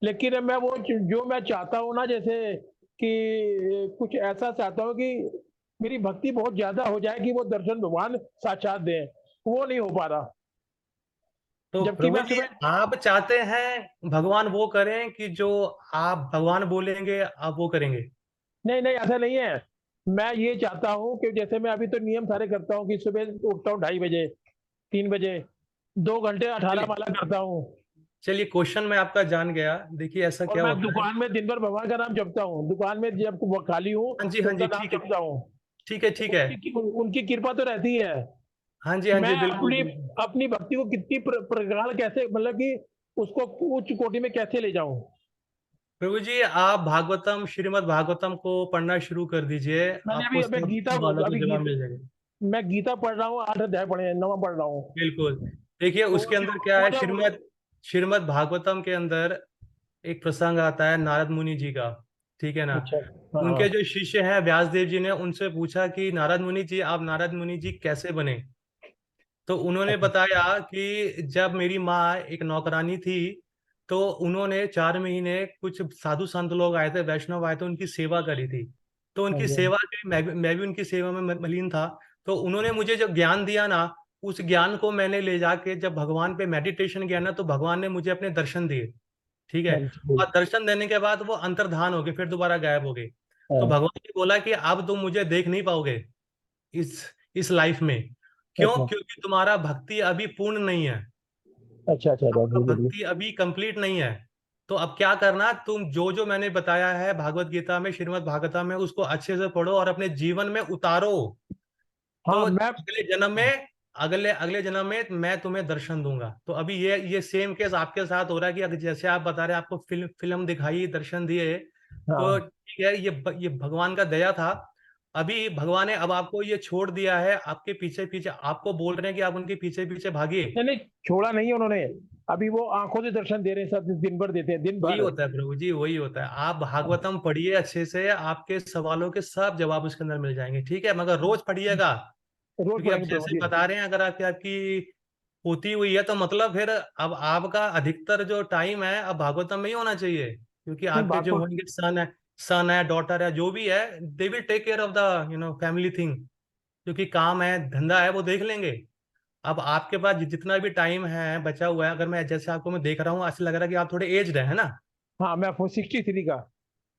लेकिन मैं वो जो मैं चाहता हूँ ना, जैसे कि कुछ ऐसा चाहता हूँ कि मेरी भक्ति बहुत ज्यादा हो जाए कि वो दर्शन भगवान साक्षात दें, वो नहीं हो पा रहा। तो जबकि प्रभु मैं जी, सुबह, आप चाहते हैं भगवान वो करें कि जो आप भगवान बोलेंगे आप वो करेंगे? नहीं नहीं ऐसा नहीं है। मैं ये चाहता हूँ कि जैसे मैं अभी तो नियम सारे करता हूँ कि सुबह उठता हूँ 2:30 बजे, 3 बजे, 2 घंटे 18 चलिए, माला करता हूँ। चलिए, क्वेश्चन मैं आपका जान गया। देखिए, ऐसा और क्या मैं होता है। दुकान में दिन भर भगवान का नाम जपता हूँ, दुकान में जब वो खाली हूँ हाँ जी, तो हाँ उनका जी, नाम ठीक है, जपता हूँ। ठीक है, ठीक है। उनकी कृपा तो रहती है। हाँ जी, हाँ मैं जी, बिल्कुल अपनी बिल्कुल। अपनी भक्ति को कितनी प्रगाढ़ कैसे, मतलब कि उसको उच्च कोटि में कैसे ले जाऊं। प्रभु जी, आप भागवतम, श्रीमद् भागवतम को पढ़ना शुरू कर दीजिए, मैंने आपको अभी सब गीता, सवालों के अभी जवाब मिल जाएंगे। मैं गीता पढ़ रहा हूँ, 8 अध्याय पढ़े हैं, 9वां पढ़ रहा हूँ। बिल्कुल। देखिए, तो उसके अंदर क्या वो है, जब श्रीमद् भागवतम के अंदर एक प्रसंग आता है नारद मुनि जी का। ठीक है ना। अच्छा। हाँ उनके हाँ। जो शिष्य हैं व्यासदेव जी ने उनसे पूछा कि नारद मुनि जी, आप नारद मुनि जी कैसे बने? तो उन्होंने अच्छा बताया कि जब मेरी माँ एक नौकरानी थी तो उन्होंने 4 महीने कुछ साधु संत लोग आए थे, वैष्णव आए थे, उनकी सेवा करी थी। तो हाँ उनकी जी, सेवा के मैं भी उनकी सेवा में मलिन था। तो उन्होंने मुझे जब ज्ञान दिया ना, उस ज्ञान को मैंने ले जाके जब भगवान पे मेडिटेशन किया ना, तो भगवान ने मुझे अपने दर्शन दिए। ठीक है। हाँ जी, और दर्शन देने के बाद वो अंतर्धान हो गए, फिर दोबारा गायब हो गए। तो हाँ, भगवान ने बोला कि अब तुम मुझे देख नहीं पाओगे इस इस लाइफ में। क्यों? अच्छा क्योंकि तुम्हारा भक्ति अभी पूर्ण नहीं है, अच्छा अच्छा अच्छा, आपका बिल्कुल भक्ति अभी कंप्लीट नहीं है। तो अब क्या करना, तुम जो जो मैंने बताया है भागवत गीता में, श्रीमद् भागवतम में, उसको अच्छे से पढ़ो और अपने जीवन में उतारो। तो हाँ मैं अगले अगले जन्म में मैं तुम्हें दर्शन दूंगा। तो अभी ये सेम केस आपके साथ हो रहा है कि अगर जैसे आप बता रहे हैं आपको फिल्म दिखाई, दर्शन दिए, तो हाँ ठीक है, ये भगवान का दया था। अभी भगवान ने अब आपको ये छोड़ दिया है, आपके पीछे पीछे आपको बोल रहे हैं कि आप उनके पीछे पीछे भागिए। नहीं नहीं, छोड़ा नहीं है उन्होंने। अभी वो आंखों से दर्शन दे रहे हैं, सब दिन भर देते हैं, दिन वही भर। होता है प्रभु जी, वही होता है। आप भागवतम पढ़िए अच्छे से, आपके सवालों के सब जवाब उसके अंदर मिल जाएंगे। ठीक है, मगर रोज पढ़िएगा। रोज क्योंकि अब पढ़ेंगे प्रभु जैसे जी। बता रहे हैं, अगर आपकी आपकी होती हुई है तो मतलब फिर अब आपका अधिकतर जो टाइम है अब भागवतम में ही होना चाहिए। क्योंकि नहीं आपके बात जो तो, होंगे सन है, डॉटर है, जो भी है, they will take care of the family thing. क्योंकि काम है, धंधा है, वो देख लेंगे। अब आपके पास जितना भी टाइम है बचा हुआ है, अगर मैं जैसे आपको मैं देख रहा हूँ, ऐसा लग रहा है कि आप थोड़े एज्ड है ना। हाँ मैं 63 का।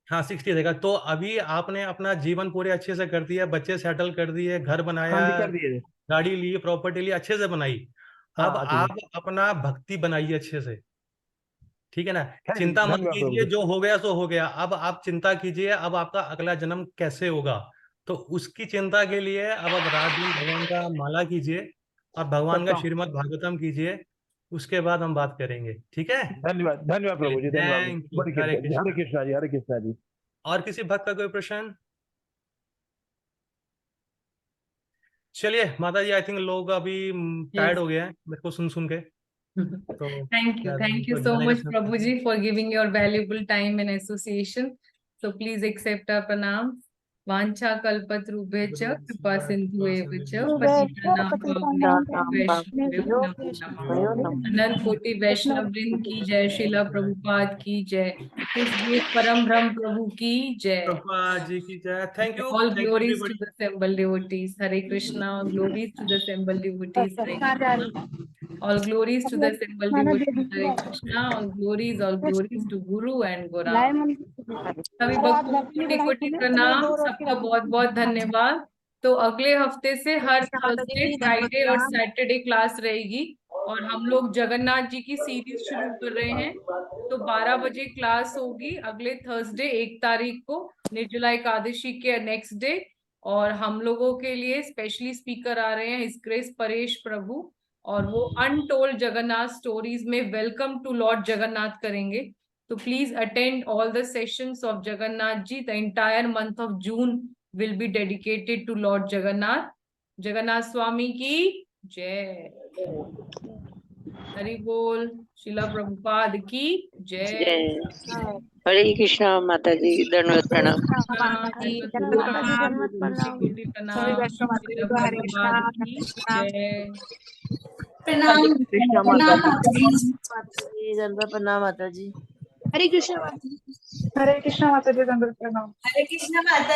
हाँ, 60 देगा। तो अभी आपने अपना जीवन पूरे अच्छे से कर दिया, बच्चे सेटल कर दिए, घर हाँ बनाया, जी, कर दिए। गाड़ी ली, प्रॉपर्टी ली, अच्छे से बनाई। हाँ अब हाँ ठीक है। आप अपना भक्ति बनाइए अच्छे से। ठीक है ना। थैंक चिंता यू, मत धन्यवाद प्रभु कीजिए, जी। जो हो गया सो हो गया। अब आप चिंता कीजिए अब आपका अगला जन्म कैसे होगा। तो उसकी चिंता के लिए अब आप रात दिन भगवान का माला कीजिए और भगवान का करता हूँ। श्रीमद् भागवतम कीजिए। उसके बाद हम बात करेंगे, ठीक है। धन्यवाद धन्यवाद चलिए, प्रभु जी, धन्यवाद। Thank you. बड़ी हरे कृपा जी, हरे कृष्णा। कृष्णा जी, हरे कृष्णा जी। और किसी भक्त का कोई प्रश्न? चलिए माता जी, आई थिंक लोग अभी टायर्ड Yes. हो गए हैं मेरे को सुन सुन के। तो Thank you. शायद Thank you उनको so जाने का much, समय हो गया। Prabhuji, for giving your valuable time in association. So please accept our pranam. Vancha kalpatrubhecha kripa sindhu evacha patitanam pavane vaishnavyo namo namah. अनंत कोटि वैष्णव वृंद की जय, शिला प्रभुपाद की जय, इस परम ब्रह्म प्रभु की जय। प्रभुपाद जी की जय। Thank you All glories to everybody. the assembled devotees. Hare Krishna. All glories to the assembled devotees. Hare Krishna. All glories to the assembled devotees. Hare Krishna. All glories to Guru and Gaurang. सभी भक्तों को कोटि कोटि प्रणाम, सबका बहुत बहुत धन्यवाद। तो अगले हफ्ते से हर थर्सडे, फ्राइडे और सैटरडे क्लास रहेगी और हम लोग जगन्नाथ जी की सीरीज शुरू कर रहे हैं। तो 12 बजे क्लास होगी अगले थर्सडे 1 तारीख को, निर्जला एकादशी के नेक्स्ट डे। और हम लोगों के लिए स्पेशली स्पीकर आ रहे हैं हिज ग्रेस परेश प्रभु, और वो अनटोल्ड जगन्नाथ स्टोरीज में वेलकम टू लॉर्ड जगन्नाथ करेंगे। So please attend all the sessions of Jagannath Ji. The entire month of June will be dedicated to Lord Jagannath. Jagannath Swami ki jai. Hari Bol. Srila Prabhupada ki jai. हरे कृष्णा माता जी, दंडवत प्रणाम। कोटि प्रणाम। श्रीला प्रभुपाद की जय। प्रणाम कृष्णा माता जी। प्रणाम माता जी। हरे कृष्णा माता जी। हरे कृष्णा माता जी, दंडवत प्रणाम। हरे कृष्णा माता जी।